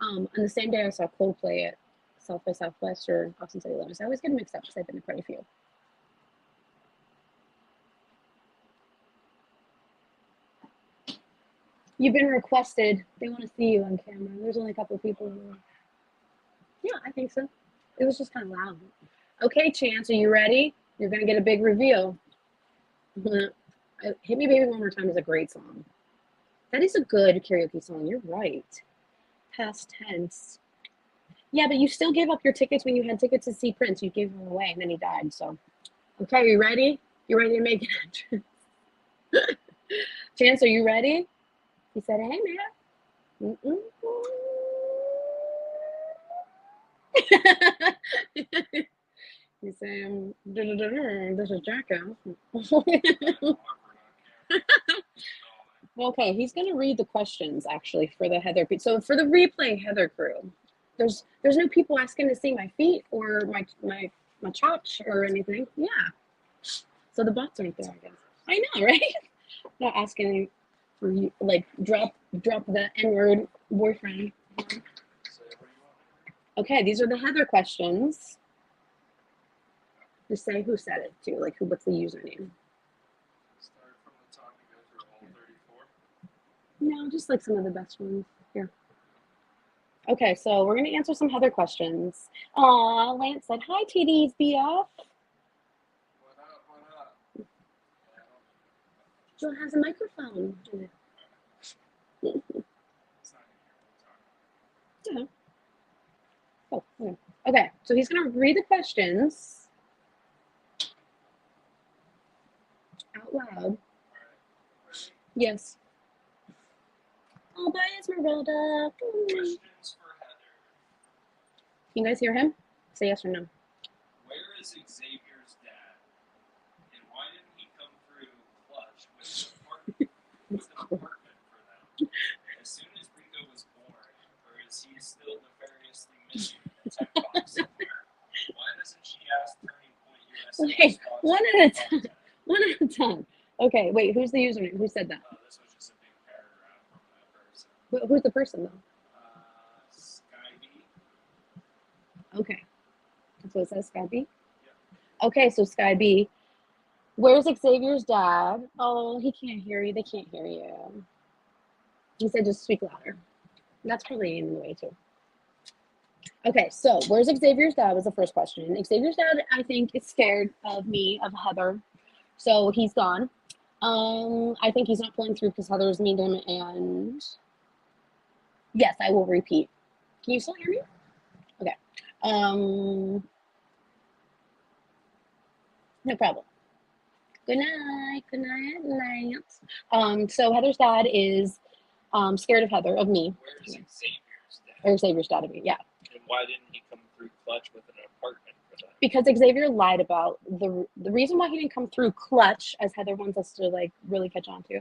A: On the same day I saw Coldplay at South by Southwest or Austin City Limits. I always get them mixed up because I've been to quite a few. You've been requested. They want to see you on camera. There's only a couple of people. Yeah, I think so. It was just kind of loud. Okay, Chance, are you ready? You're gonna get a big reveal. Hit Me Baby One More Time is a great song. That is a good karaoke song. You're right. Past tense. Yeah, but you still gave up your tickets when you had tickets to see Prince. You gave them away and then he died. So, okay, are you ready? You ready to make an entrance? Chance, are you ready? He said, hey, man. He's saying, this is Jacko. Okay, he's going to read the questions actually for the Heather. So for the replay Heather crew, there's no people asking to see my feet or my chotch or anything. Yeah. So the bots aren't there, I guess. I know, right? Not asking for you, like drop the N-word boyfriend. Okay, these are the Heather questions. Just say who said it too, like what's the username.
B: Start from the top and go through all 34.
A: No, just like some of the best ones. Here. Okay, so we're gonna answer some Heather questions. Aw, Lance said, hi TD's BF.
B: What up, what up?
A: Jill has a microphone. Yeah. Oh, okay. Okay, so he's gonna read the questions out loud. Yes. Oh, bye, Esmeralda.
B: Questions for Heather.
A: Can you guys hear him? Say yes or no.
B: Where is Xaviers' dad? And why didn't he come through clutch with an apartment for them? As soon as Rico was born, or is he still nefariously missing a tech box somewhere? Why doesn't she ask Turning Point USA?
A: Okay, one at a time. One at a time. Okay, wait, who's the username? Who said that?
B: This was just a big paragraph from that person.
A: Who's the person, though?
B: Sky B.
A: Okay. So it says Sky B?
B: Yep.
A: Okay, so Sky B. Where's Xavier's dad? Oh, he can't hear you. They can't hear you. He said just speak louder. That's probably in the way, too. Okay, so where's Xavier's dad was the first question. Xavier's dad, I think, is scared of me, of Heather. So he's gone. I think he's not pulling through because Heather's mean to him. And yes, I will repeat. Can you still hear me? Okay. No problem. Good night. Good night, Lance. So Heather's dad is scared of Heather, of me.
B: Where's Xavier's dad?
A: Or Xavier's dad of me, yeah.
B: And why didn't he come through clutch with an apartment for that?
A: Because Xavier lied about the reason why he didn't come through clutch, as Heather wants us to like really catch on to,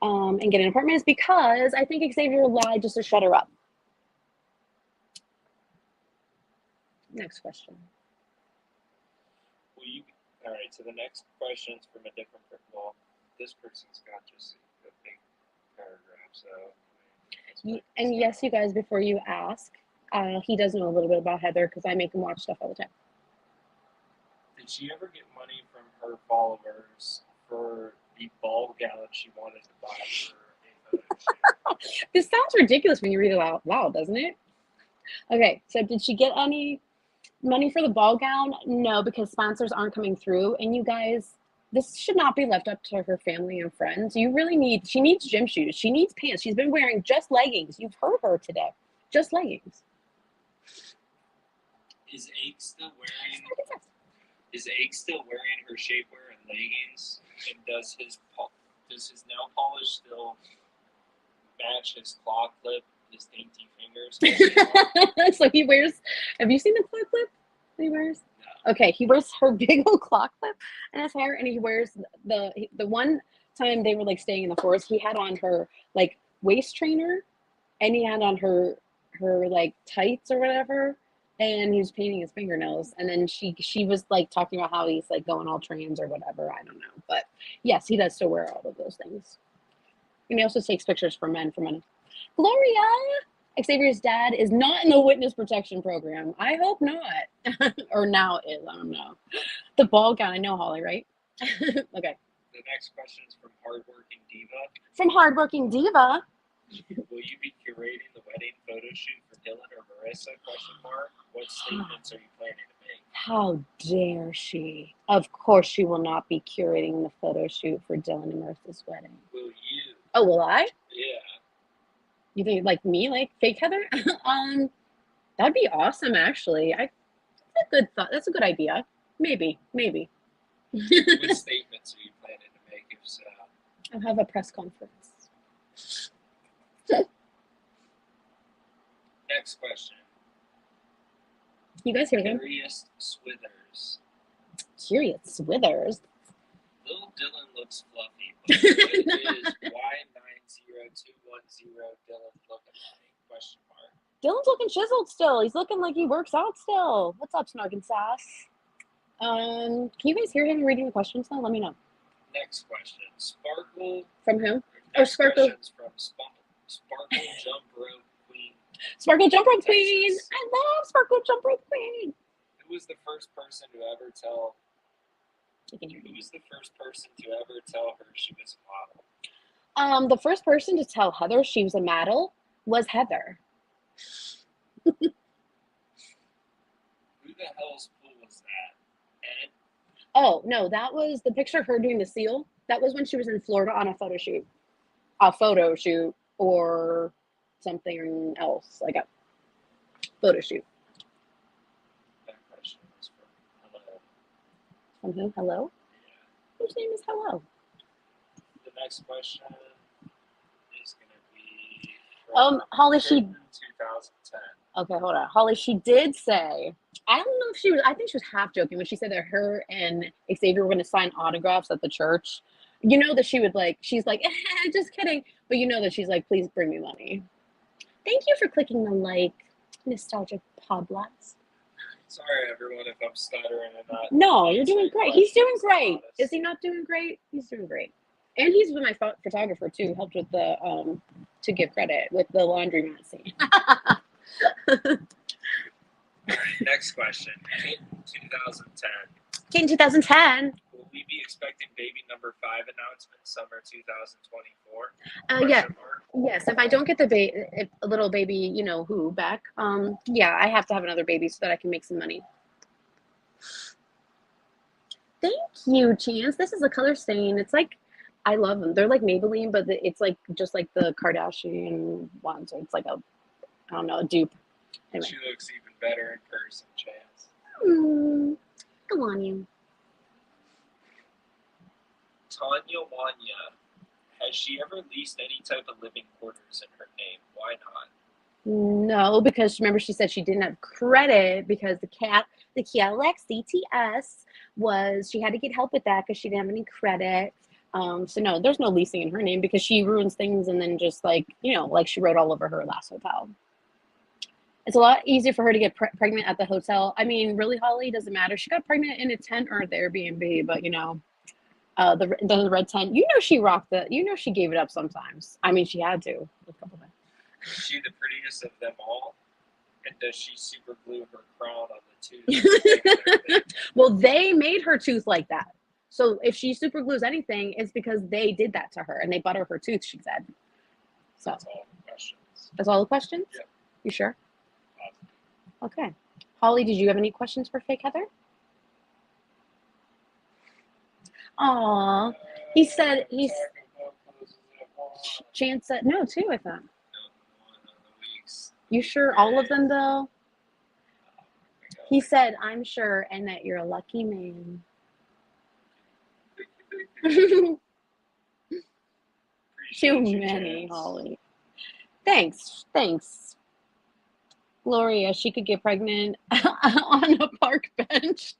A: and get an apartment is because I think Xavier lied just to shut her up. Next question.
B: Well, all right, so the next question is from a different person. Well, this person's got just a big paragraph, so.
A: And yes, you guys, before you ask, he does know a little bit about Heather because I make him watch stuff all the time.
B: Did she ever get money from her followers for the ball gown she wanted to buy for a photo
A: This sounds ridiculous when you read it out loud, doesn't it? Okay, so did she get any money for the ball gown? No, because sponsors aren't coming through. And you guys, this should not be left up to her family and friends. She needs gym shoes. She needs pants. She's been wearing just leggings. You've heard her today. Just leggings.
B: Is Ake still wearing her shapewear and leggings? And does his nail polish still match his claw clip, his dainty fingers?
A: So he wears, have you seen the claw clip that he wears? No. Okay, he wears her big old claw clip in his hair, and he wears the one time they were like staying in the forest, he had on her like waist trainer, and he had on her like tights or whatever, and he was painting his fingernails, and then she was like talking about how he's like going all trans or whatever, I don't know, but yes, he does still wear all of those things. And he also takes pictures for men for money. Gloria, Xaviers' dad is not in the witness protection program. I hope not. Or now is, I don't know. The ball gown, I know, Holly, right? Okay.
B: The next question is from Hardworking Diva.
A: From Hardworking Diva.
B: Will you be curating the wedding photo shoot for Dylan or Marissa? What statements are you planning to make?
A: How dare she? Of course she will not be curating the photo shoot for Dylan and Marissa's wedding.
B: Will you?
A: Oh, will I?
B: Yeah.
A: You think like me, like fake Heather? That'd be awesome, actually. That's a good thought. That's a good idea. Maybe.
B: What statements are you planning to make if so?
A: I'll have a press conference.
B: Next question.
A: You guys hear him?
B: Curious Swithers.
A: Curious Swithers.
B: Little Dylan looks fluffy, but what is Y90210 Dylan looking like? Question mark.
A: Dylan's looking chiseled still. He's looking like he works out still. What's up, Snark and Sass? Can you guys hear him reading the questions now? Let me know.
B: Next question. Sparkle.
A: From who?
B: Sparkle. From Sparkle Jump Rope Queen.
A: Sparkle Jump Rope Queen. I love Sparkle Jump Rope Queen.
B: Who was the first person to ever tell?
A: Who was
B: the first person to ever tell her she was a
A: model? The first person to tell Heather she was a model was Heather.
B: Who the hell's pool was that? Ed?
A: Oh, no, that was the picture of her doing the seal. That was when she was in Florida on a photo shoot. A photo shoot or something else, like a photo shoot.
B: That question was from Hello.
A: From who? Hello?
B: Yeah.
A: Whose name is Hello?
B: The next question is going to be
A: from Holly,
B: 2010.
A: Okay, hold on. Holly, she did say, I don't know if she was, I think she was half joking when she said that her and Xavier were going to sign autographs at the church. You know that she would like, she's like, just kidding. But you know that she's like, please bring me money. Thank you for clicking the like, nostalgic pod blast.
B: Sorry, everyone, if I'm stuttering and not.
A: No, you're doing great. He's doing great. Is he not doing great? He's doing great. And he's been my photographer too. Helped with the to give credit with the laundromat scene.
B: All right, next question. Kate 2010.
A: Kate 2010.
B: Will we be expecting baby number 5 announcement summer 2024?
A: Yeah. Yes. If I don't get the a little baby, you know who back. Yeah, I have to have another baby so that I can make some money. Thank you, Chance. This is a color stain. It's like, I love them. They're like Maybelline, but it's like just like the Kardashian ones. So it's like a, I don't know, a dupe. Anyway.
B: She looks even better in person, Chance.
A: Go on, you.
B: Tanya Wanya. Has she ever leased any type of living quarters in her name? Why not?
A: No, because remember she said she didn't have credit because the Cadillac CTS was, she had to get help with that because she didn't have any credit. So no, there's no leasing in her name because she ruins things and then just like, you know, like she wrote all over her last hotel. It's a lot easier for her to get pregnant at the hotel. I mean, really, Holly, doesn't matter. She got pregnant in a tent or the Airbnb, but you know, the red tent, you know, she rocked it. You know, she gave it up sometimes. I mean, she had to a couple times.
B: Is she the prettiest of them all? And does she super glue her crown on the tooth?
A: Well, they made her tooth like that. So if she super glues anything, it's because they did that to her and they butter her tooth, she said. So
B: That's all the questions.
A: that's all the questions?
B: Yep.
A: You sure? Okay. Holly, did you have any questions for Fake Heather? Aw. He said he's Chance said no, 2, I thought. You sure all of them though? He said, I'm sure, and that you're a lucky man. Too many, Holly. Thanks. Gloria, she could get pregnant on a park bench.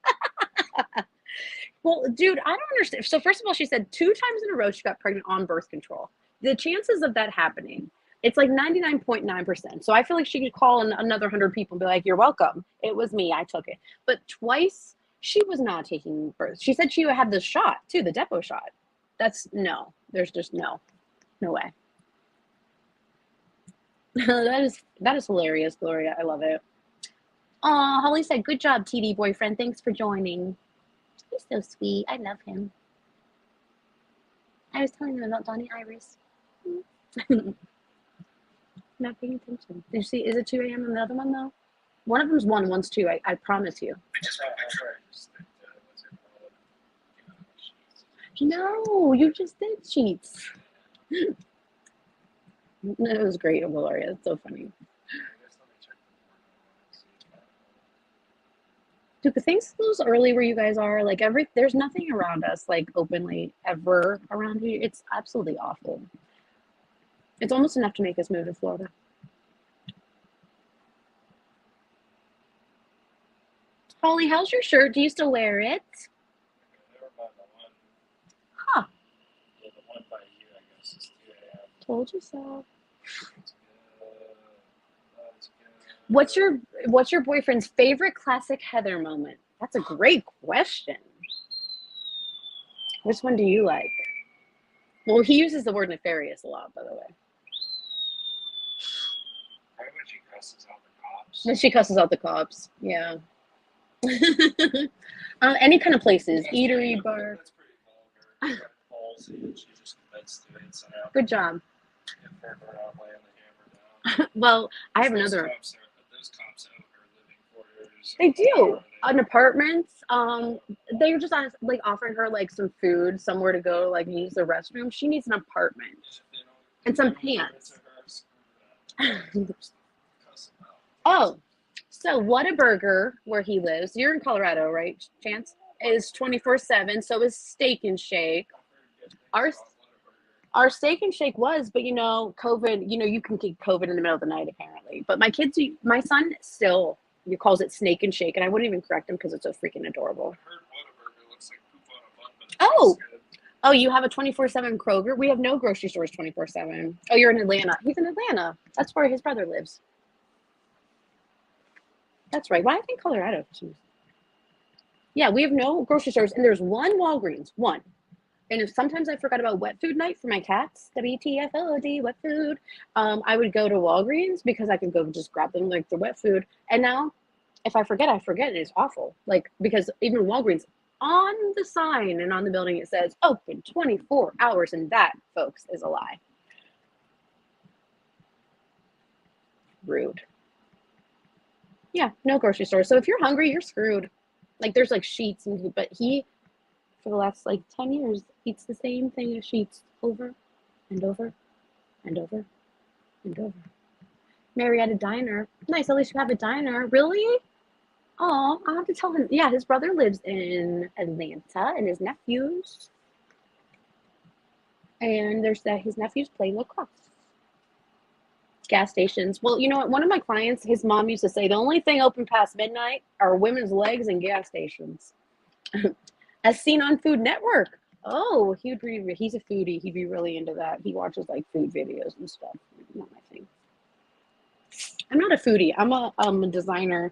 A: Well, dude, I don't understand. So first of all, she said 2 times in a row she got pregnant on birth control. The chances of that happening, it's like 99.9%. So I feel like she could call another 100 people and be like, you're welcome. It was me. I took it. But twice, she was not taking birth. She said she had the shot, too, the depot shot. That's no. There's just no way. that is hilarious, Gloria. I love it. Aw, Holly said, good job, TD boyfriend. Thanks for joining. He's so sweet. I love him. I was telling him about Donnie Iris. Not paying attention. Did you see? Is it 2 a.m. on the other one, though? One of them's 1, one's 2. I promise you. No, you just did cheats. It was great, Gloria. It's so funny. Dude, the things close early where you guys are, like there's nothing around us like openly ever around here. It's absolutely awful. It's almost enough to make us move to Florida. Holly, how's your shirt? Do you still wear it? Huh.
B: Yeah, the one by you, I guess, is 2 a.m.
A: Told you so. What's your boyfriend's favorite classic Heather moment? That's a great question. Which one do you like? Well, he uses the word nefarious a lot, by the way.
B: Right when she cusses out the cops.
A: Then she cusses out the cops. Yeah. Any kind of places,
B: That's
A: eatery, bar.
B: That's pretty vulgar. Ballsy, and she just commits to it. So now
A: Good job.
B: get her around laying the hammer down.
A: Well, I have
B: Those
A: another.
B: Those cops out here living quarters.
A: They do. An apartment. They're just like offering her like some food, somewhere to go, like use the restroom. She needs an apartment and some pants. Oh, so Whataburger, where he lives, you're in Colorado, right, Chance? Is 24/7. So is Steak and Shake. Our Steak and Shake was, but COVID. You can get COVID in the middle of the night apparently. But my son still calls it Snake and Shake, and I wouldn't even correct him because it's so freaking adorable.
B: I heard Whataburger looks like poop on a bun, but it tastes good.
A: Oh, you have a 24/7 Kroger? We have no grocery stores 24/7. Oh, you're in Atlanta. He's in Atlanta. That's where his brother lives. That's right. Why I think Colorado? Yeah, we have no grocery stores, and there's one Walgreens. One. And if sometimes I forgot about wet food night for my cats, WTFOD, wet food, I would go to Walgreens because I could go just grab them like the wet food. And now, if I forget, and it's awful. Like, because even Walgreens, on the sign and on the building, it says open 24 hours. And that, folks, is a lie. Rude. Yeah, no grocery store. So if you're hungry, you're screwed. Like, there's like Sheets, but he, for the last like 10 years, eats the same thing as Sheets over and over and over and over. Marietta Diner. Nice, at least you have a diner. Really? Oh, I'll have to tell him. Yeah, his brother lives in Atlanta and his nephews. And his nephews play lacrosse. Gas stations. Well, you know what? One of my clients, his mom used to say, the only thing open past midnight are women's legs and gas stations. As seen on Food Network. Oh, he's a foodie. He'd be really into that. He watches like food videos and stuff. Not my thing. I'm not a foodie. I'm a designer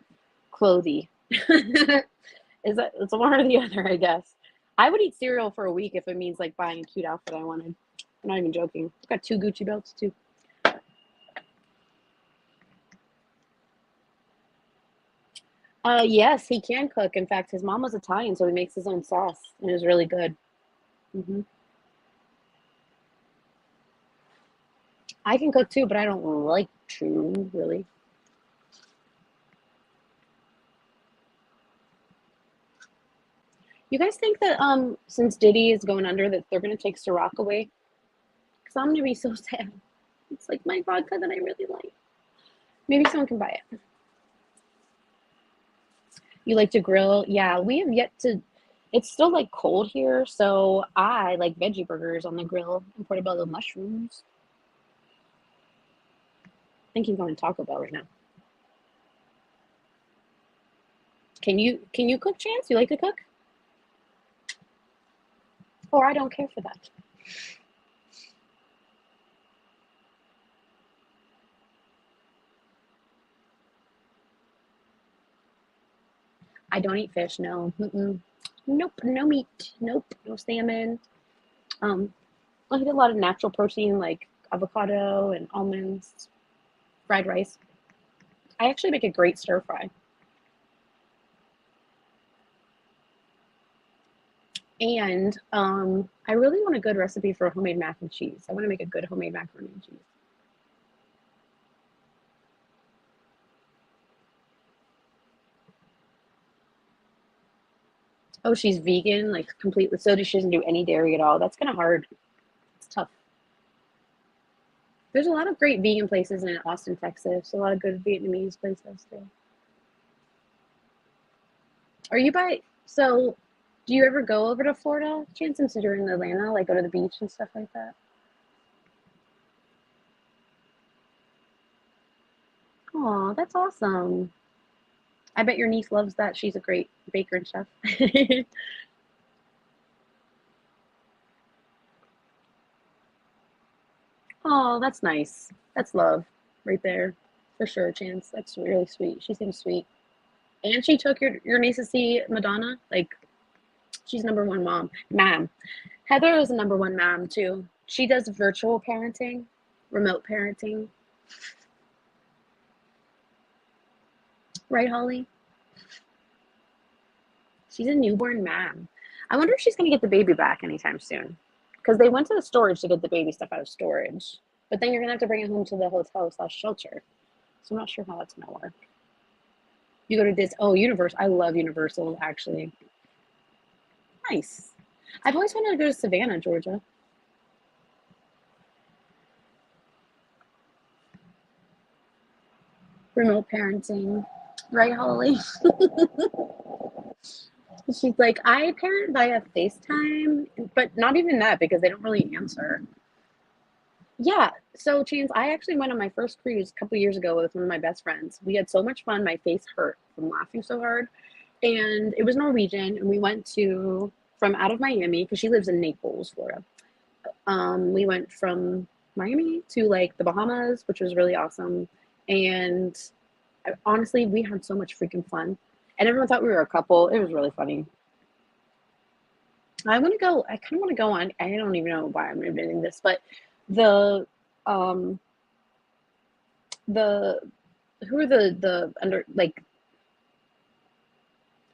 A: clothy. It's one or the other, I guess. I would eat cereal for a week if it means like buying a cute outfit I wanted. I'm not even joking. I've got 2 Gucci belts too. Yes, he can cook. In fact, his mom was Italian, so he makes his own sauce, and it was really good. I can cook too, but I don't like to really. You guys think that since Diddy is going under that they're gonna take Ciroc away? Because I'm gonna be so sad. It's like my vodka that I really like. Maybe someone can buy it. You like to grill? Yeah, we have yet to. It's still like cold here, so I like veggie burgers on the grill and portobello mushrooms. Thinking going to Taco Bell right now. Can you cook, Chance? You like to cook? Or I don't care for that. I don't eat fish. No. Mm-mm. Nope. No meat. Nope. No salmon. Um, I eat a lot of natural protein like avocado and almonds, fried rice. I actually make a great stir fry. And I really want a good recipe for a homemade mac and cheese. I want to make a good homemade macaroni and cheese. Oh, she's vegan, like completely. So she doesn't do any dairy at all. That's kind of hard. It's tough. There's a lot of great vegan places in Austin, Texas. A lot of good Vietnamese places too. Are you by? So, do you ever go over to Florida, Chance, since you're in Atlanta? Like go to the beach and stuff like that? Oh, that's awesome. I bet your niece loves that. She's a great baker and chef. Oh, that's nice. That's love right there. For sure, Chance. That's really sweet. She seems sweet. And she took your niece to see Madonna. Like, she's number one mom. Ma'am. Heather is a number one mom, too. She does virtual parenting, remote parenting. Right, Holly? She's a newborn mom. I wonder if she's going to get the baby back anytime soon. Because they went to the storage to get the baby stuff out of storage. But then you're going to have to bring it home to the hotel slash shelter. So I'm not sure how that's going to work. You go to this, oh, Universal. I love Universal, actually. Nice. I've always wanted to go to Savannah, Georgia. Remote parenting. Right, Holly? She's like, I parent via FaceTime, but not even that because they don't really answer. Yeah. So, Chance, I actually went on my first cruise a couple years ago with one of my best friends. We had so much fun. My face hurt from laughing so hard. And it was Norwegian. And we went from out of Miami, because she lives in Naples, Florida. We went from Miami to like the Bahamas, which was really awesome. And honestly, we had so much freaking fun. And everyone thought we were a couple. It was really funny. I want to go. I kind of want to go on. I don't even know why I'm admitting this, but the um the who are the under like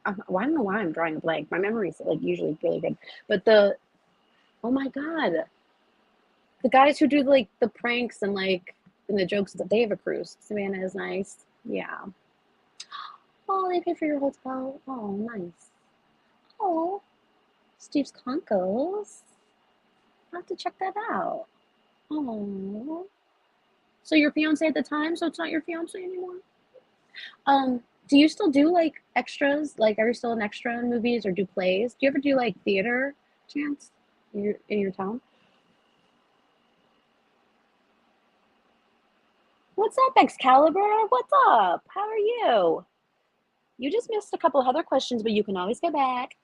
A: I don't know why I'm drawing a blank. My memory is like usually really good, but oh my god, the guys who do like the pranks and the jokes that they have a cruise. Savannah is nice. Yeah. Oh, they pay for your hotel. Oh, nice. Oh, Steve's Conkles. I'll have to check that out. Oh. So your fiance at the time, so it's not your fiance anymore? Do you still do like extras? Like, are you still an extra in movies or do plays? Do you ever do like theater, Chance, in your town? What's up, Excalibur? What's up? How are you? You just missed a couple of other questions, but you can always go back.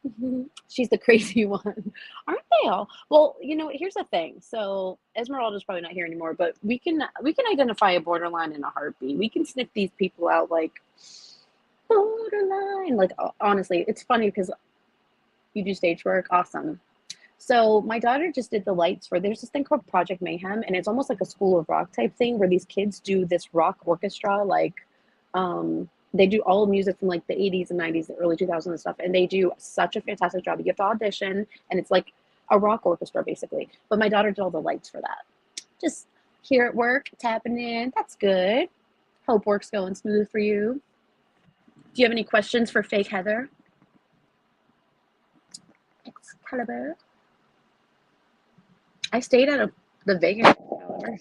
A: She's the crazy one. Aren't they all? Well, here's the thing. So Esmeralda's probably not here anymore, but we can identify a borderline in a heartbeat. We can sniff these people out like borderline. Like honestly, it's funny because you do stage work. Awesome. So my daughter just did the lights for there's this thing called Project Mayhem, and it's almost like a School of Rock type thing where these kids do this rock orchestra, like they do all music from like the 80s and 90s, the early 2000s and stuff, and they do such a fantastic job. You have to audition, and it's like a rock orchestra basically. But my daughter did all the lights for that. Just Here at work, tapping in. That's good. Hope work's going smooth for you. Do you have any questions for fake Heather? Excalibur. I stayed at the Vegas hour.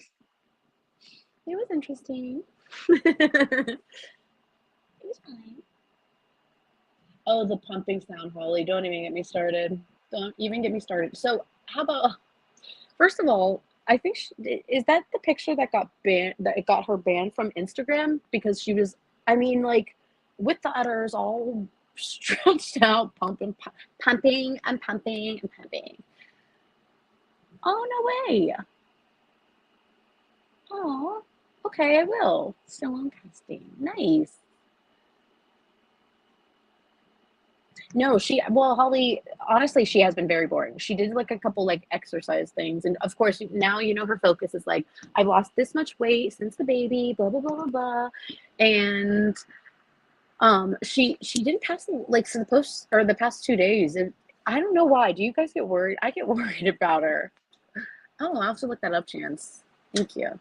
A: It was interesting. It was fine. Oh, the pumping sound, Holly. Don't even get me started. Don't even get me started. So, how about, first of all, I think is that the picture that got banned, that it got her banned from Instagram because she was, I mean, like, with the udders all stretched out, pumping and pumping and pumping. Oh, no way. Oh, okay, I will. Still on casting. Nice. No, well, Holly, honestly, she has been very boring. She did like a couple like exercise things. And of course, now you know her focus is like, I've lost this much weight since the baby, blah, blah, blah, blah, blah. And she didn't pass like so the post or the past 2 days. And I don't know why. Do you guys get worried? I get worried about her. Oh, I'll have to look that up, Chance. Thank you.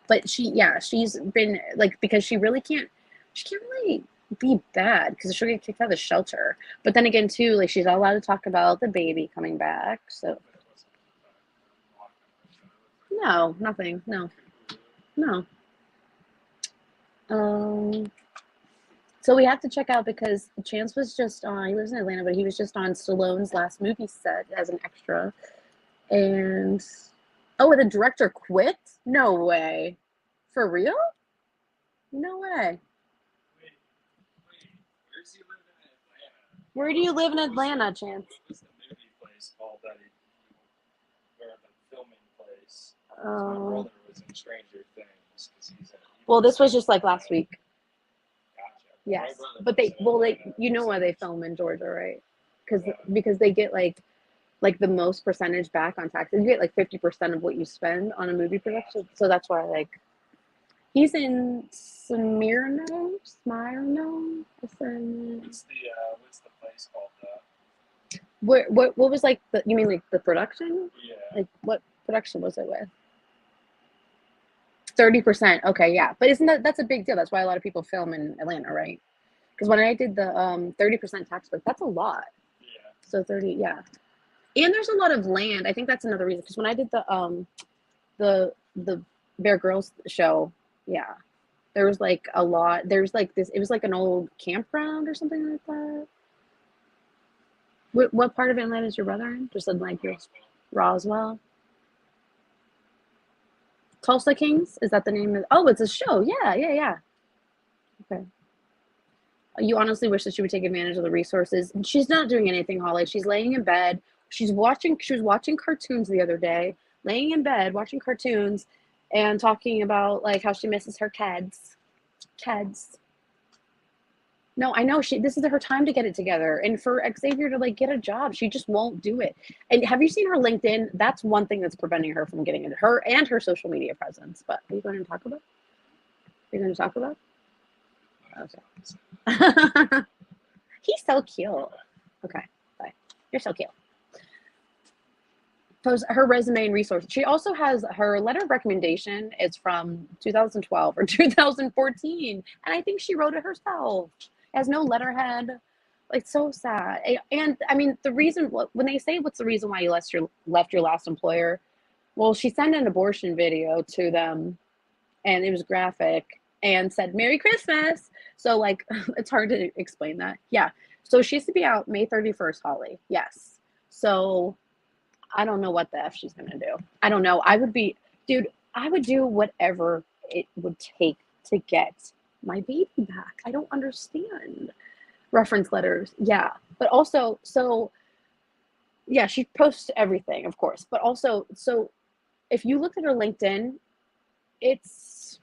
A: But she's been like, because she can't really be bad because she'll get kicked out of the shelter. But then again, too, like she's not allowed to talk about the baby coming back. So no, nothing. No. So we have to check out because Chance was just on. He lives in Atlanta, but he was just on Stallone's last movie set as an extra. And the director quit? No way. For real? No way. Where do you live in Atlanta, Chance?
B: What was the movie place called that or the filming place? My
A: Oh.
B: brother was in Stranger Things.
A: Well, this was just like last week.
B: Gotcha.
A: Yes, but you know why they film in Georgia, right? Because they get like the most percentage back on taxes. You get like 50% of what you spend on a movie production. So that's why he's in Smyrna.
B: What's the place called?
A: What was like you mean like the production?
B: Yeah.
A: Like what production was it with? 30%. Okay, yeah. But that's a big deal. That's why a lot of people film in Atlanta, right? Because when I did the 30% tax break, that's a lot.
B: Yeah.
A: So 30, yeah. And there's a lot of land. I think that's another reason. Because when I did the Bear Grylls show, yeah, there was like a lot. There's like this. It was like an old campground or something like that. What part of Atlanta is your brother in? Just in like Roswell. Tulsa Kings? Is that the name of? Oh, it's a show. Yeah. Okay. You honestly wish that she would take advantage of the resources. She's not doing anything, Holly. She's laying in bed. She was watching cartoons the other day, laying in bed watching cartoons, and talking about like how she misses her kids. No, I know this is her time to get it together, and for Xavier to like get a job, she just won't do it. And have you seen her LinkedIn? That's one thing that's preventing her from getting it. Her and her social media presence. But are you going to talk about? Okay. He's so cute. Okay, bye. You're so cute. Post her resume and resources. She also has her letter of recommendation. It's from 2012 or 2014, and I think she wrote it herself. It has no letterhead. Like, so sad. And I mean, the reason when they say what's the reason why you left your last employer, well, she sent an abortion video to them, and it was graphic and said Merry Christmas. So like, it's hard to explain that. Yeah. So she has to be out May 31st, Holly. Yes. So I don't know what the F she's gonna do. I don't know. I would do whatever it would take to get my baby back. I don't understand. Reference letters, yeah. But also, so yeah, she posts everything, of course. But also, so if you look at her LinkedIn, it's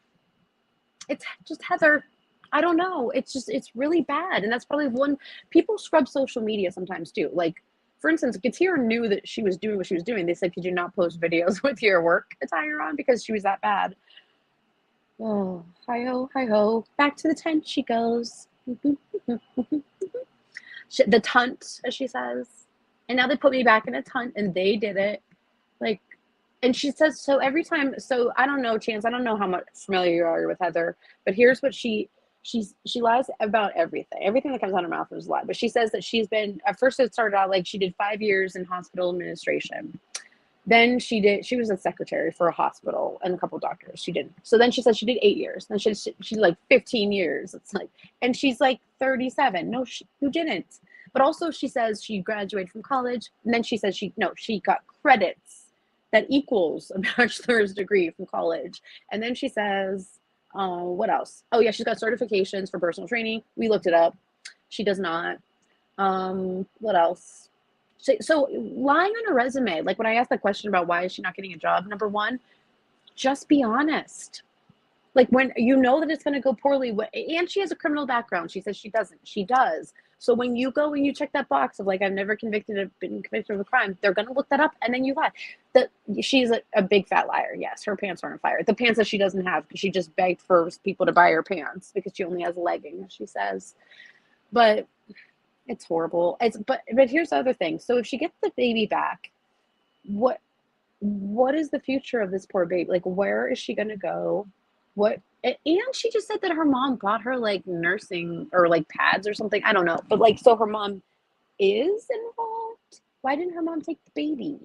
A: just Heather. I don't know. It's really bad. And that's probably people scrub social media sometimes too. Like, for instance, Katia knew that she was doing what she was doing. They said, could you not post videos with your work attire on because she was that bad? Oh, hi-ho. Back to the tent she goes. The tunt, as she says. And now they put me back in a tunt, and they did it. Like, And she says, so every time, so I don't know, Chance, I don't know how much familiar you are with Heather, but here's what she lies about everything. Everything that comes out of her mouth is a lie. But she says that she's been, at first it started out like she did 5 years in hospital administration. Then she was a secretary for a hospital and a couple doctors. She did. So then she said she did 8 years. Then she like 15 years. It's like, and she's like 37. No, who didn't? But also she says she graduated from college. And then she says she got credits that equals a bachelor's degree from college. And then she says, what else? Oh yeah, she's got certifications for personal training. We looked it up. She does not. What else? So lying on a resume, like when I asked that question about why is she not getting a job, number one, just be honest. Like when you know that it's going to go poorly, and she has a criminal background. She says she doesn't. She does. So when you go and you check that box of like, I've never been convicted of a crime, they're going to look that up and then you lie. She's a big fat liar. Yes, her pants are on fire. The pants that she doesn't have because she just begged for people to buy her pants because she only has leggings, she says. But it's horrible. But here's the other thing. So if she gets the baby back, what is the future of this poor baby? Like, where is she going to go? And she just said that her mom bought her like nursing or like pads or something. I don't know. But like, so her mom is involved. Why didn't her mom take the baby?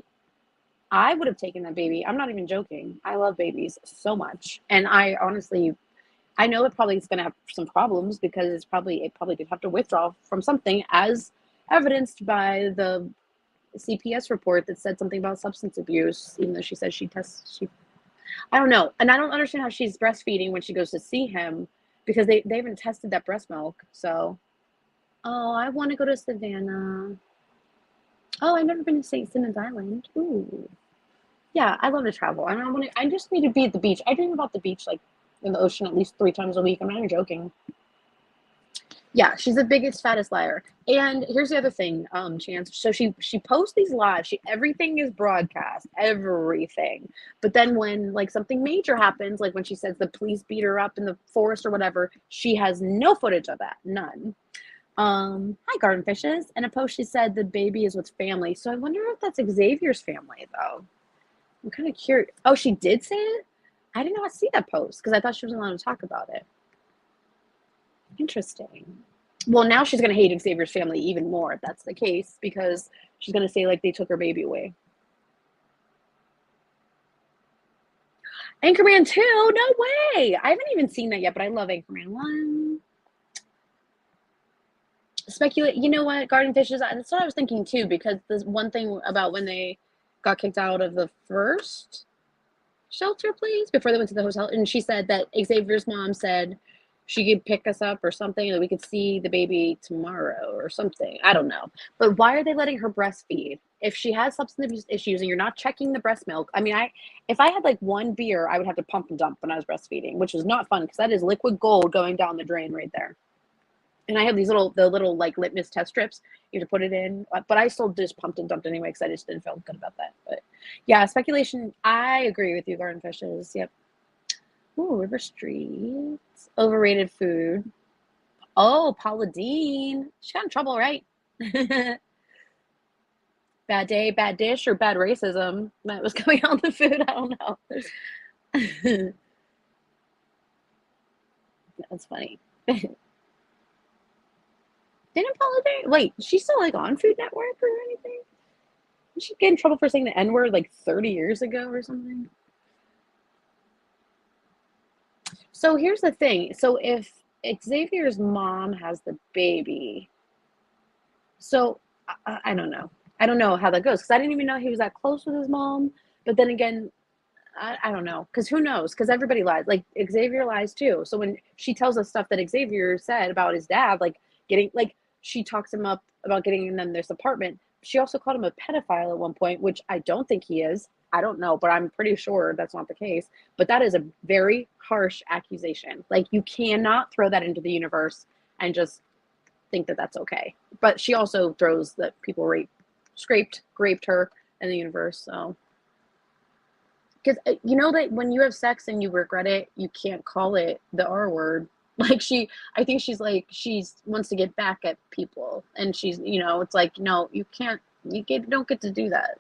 A: I would have taken that baby. I'm not even joking. I love babies so much. And I honestly, I know it probably is going to have some problems because it probably did have to withdraw from something as evidenced by the CPS report that said something about substance abuse, even though she says I don't know. And I don't understand how she's breastfeeding when she goes to see him because they haven't tested that breast milk. So, oh, I want to go to Savannah. Oh, I've never been to St. Simon's Island. Ooh. Yeah, I love to travel. I just need to be at the beach. I dream about the beach like in the ocean at least 3 times a week. I'm not even joking. Yeah, she's the biggest, fattest liar. And here's the other thing, Chance. So she posts these lives. Everything is broadcast, everything. But then when like something major happens, like when she says the police beat her up in the forest or whatever, she has no footage of that, none. Hi, Garden Fishes. And a post she said the baby is with family. So I wonder if that's Xavier's family, though. I'm kind of curious. Oh, she did say it? I did not see that post because I thought she wasn't allowed to talk about it. Interesting. Well, now she's going to hate Xavier's family even more if that's the case because she's going to say like they took her baby away. Anchorman 2? No way. I haven't even seen that yet, but I love Anchorman 1. Speculate. You know what, Garden Fishes? That's what I was thinking too because there's one thing about when they got kicked out of the first shelter place before they went to the hotel, and she said that Xavier's mom said she could pick us up or something, that we could see the baby tomorrow or something. I don't know. But why are they letting her breastfeed? If she has substance abuse issues and you're not checking the breast milk, I mean, if I had like one beer, I would have to pump and dump when I was breastfeeding, which is not fun because that is liquid gold going down the drain right there. And I have these little like litmus test strips. You have to put it in, but I still just pumped and dumped anyway because I just didn't feel good about that. But yeah, speculation. I agree with you, Garden Fishes. Yep. Ooh, River Streets. Overrated food. Oh, Paula Dean. She got in trouble, right? Bad day, bad dish, or bad racism that was going on the food. I don't know. That's funny. Didn't Paula Dean? Wait, she's still like on Food Network or anything? Did she get in trouble for saying the N-word like 30 years ago or something? So here's the thing. So if Xavier's mom has the baby, so I don't know. I don't know how that goes because I didn't even know he was that close with his mom. But then again, I don't know because who knows? Because everybody lies. Like Xavier lies too. So when she tells us stuff that Xavier said about his dad, like getting like she talks him up about getting them this apartment. She also called him a pedophile at one point, which I don't think he is. I don't know, but I'm pretty sure that's not the case. But that is a very harsh accusation. Like you cannot throw that into the universe and just think that that's okay. But she also throws that people graped her in the universe. So because you know that when you have sex and you regret it, you can't call it the R word. Like I think she's wants to get back at people, and she's, it's like, no, you can't, don't get to do that.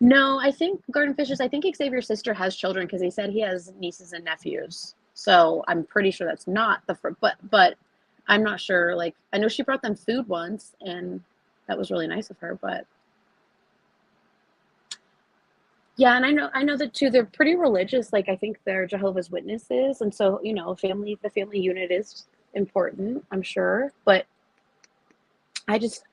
A: No, I think Garden Fishers, I think Xavier's sister has children because he said he has nieces and nephews. So I'm pretty sure that's not the first, but I'm not sure. Like, I know she brought them food once, and that was really nice of her. But yeah, and I know that too. They're pretty religious. Like, I think they're Jehovah's Witnesses, and so the family unit is important. I'm sure, but I just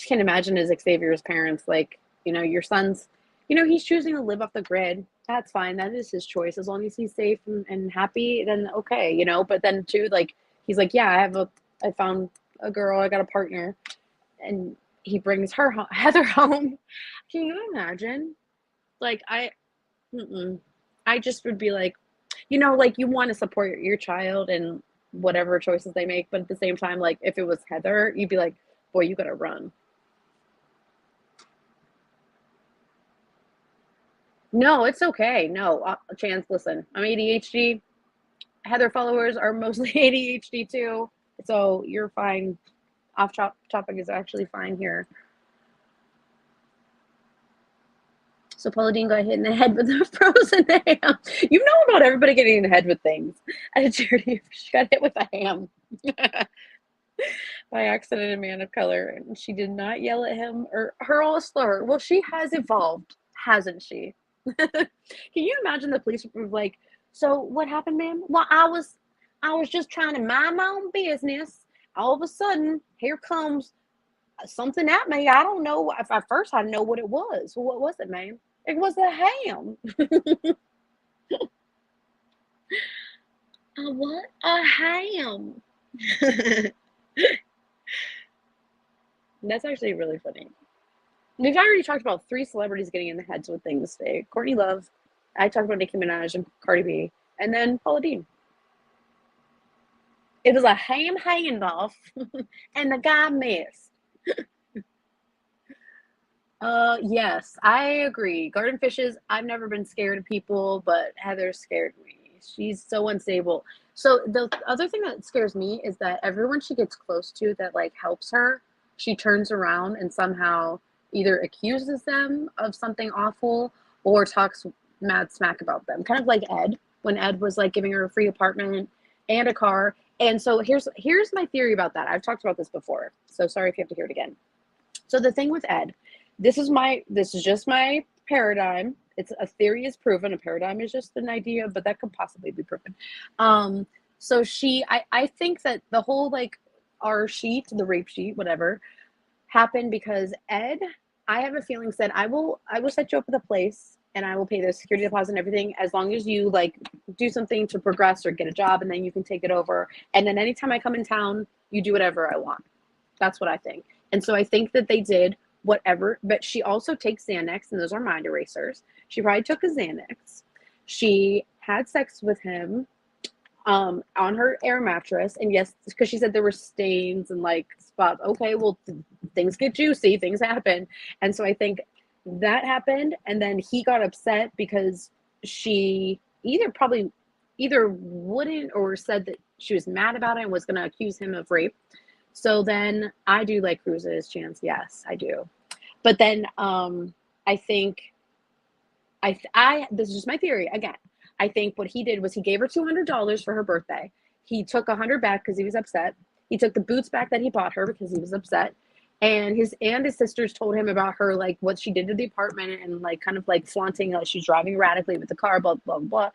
A: can't imagine as Xavier's parents, like, your son's, he's choosing to live off the grid. That's fine. That is his choice. As long as he's safe and happy, then okay. But then too, like, he's like, yeah, I found a girl, I got a partner, and he brings Heather home. Can you imagine? Like, mm-mm. I just would be like, like, you want to support your child and whatever choices they make, but at the same time, like, if it was Heather, you'd be like, boy, you gotta run. No, it's okay. No, Chance, listen, I'm ADHD. Heather followers are mostly ADHD too. So you're fine. Topic is actually fine here. So Paula Dean got hit in the head with a frozen ham. You know about everybody getting in the head with things. At a charity, she got hit with a ham by accident, a man of color. And she did not yell at him or hurl a slur. Well, she has evolved, hasn't she? Can you imagine the police were like, so what happened, ma'am? Well, I was just trying to mind my own business. All of a sudden, here comes something at me. I don't know. If at first I didn't know what it was. Well, what was it, ma'am? It was a ham. A what? A ham. That's actually really funny. We've already talked about 3 celebrities getting in the heads with things today. Courtney Love, I talked about Nicki Minaj and Cardi B, and then Paula Dean. It was a ham handoff, and the guy missed. Yes, I agree. Garden fishes, I've never been scared of people, but Heather scared me. She's so unstable. So the other thing that scares me is that everyone she gets close to that like helps her, she turns around and somehow either accuses them of something awful or talks mad smack about them. Kind of like Ed, when Ed was like giving her a free apartment and a car. And so here's my theory about that. I've talked about this before. So sorry if you have to hear it again. So the thing with Ed, this is just my paradigm. It's a theory is proven. A paradigm is just an idea, but that could possibly be proven. So I think that the whole like our sheet, the rape sheet, whatever, happened because Ed, I have a feeling said, I will set you up with a place and I will pay the security deposit and everything as long as you like do something to progress or get a job and then you can take it over. And then anytime I come in town, you do whatever I want. That's what I think. And so I think that they did whatever, but she also takes Xanax, and those are mind erasers. She probably took a Xanax. She had sex with him on her air mattress. And yes, because she said there were stains and like spots. Okay, well, things get juicy, things happen. And so I think that happened. And then he got upset because she either wouldn't or said that she was mad about it and was going to accuse him of rape. So then I do like cruises, Chance. Yes, I do. But then I think this is just my theory again. I think what he did was he gave her $200 for her birthday. He took 100 back because he was upset. He took the boots back that he bought her because he was upset. And his sisters told him about her, like what she did to the apartment and like kind of like flaunting like she's driving erratically with the car, blah, blah, blah.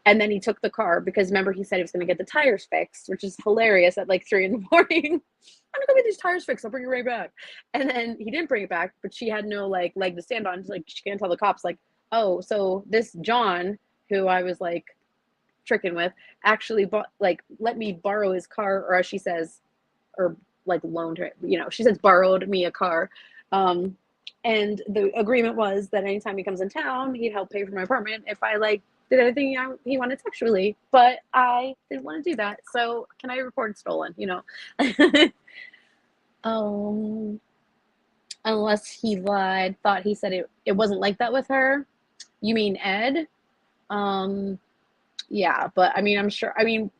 A: And then he took the car because remember he said he was going to get the tires fixed, which is hilarious at like 3 a.m. I'm gonna go get these tires fixed. I'll bring it right back. And then he didn't bring it back, but she had no like leg to stand on. Like she can't tell the cops like, oh, so this John, who I was like tricking with, actually let me borrow his car, or as she says, or like loaned her. She says borrowed me a car. And the agreement was that anytime he comes in town, he'd help pay for my apartment if I like did anything he wanted sexually, but I didn't want to do that. So can I report stolen? um, Unless he lied, thought he said it wasn't like that with her. You mean Ed? Yeah, but I mean, I'm sure. I mean,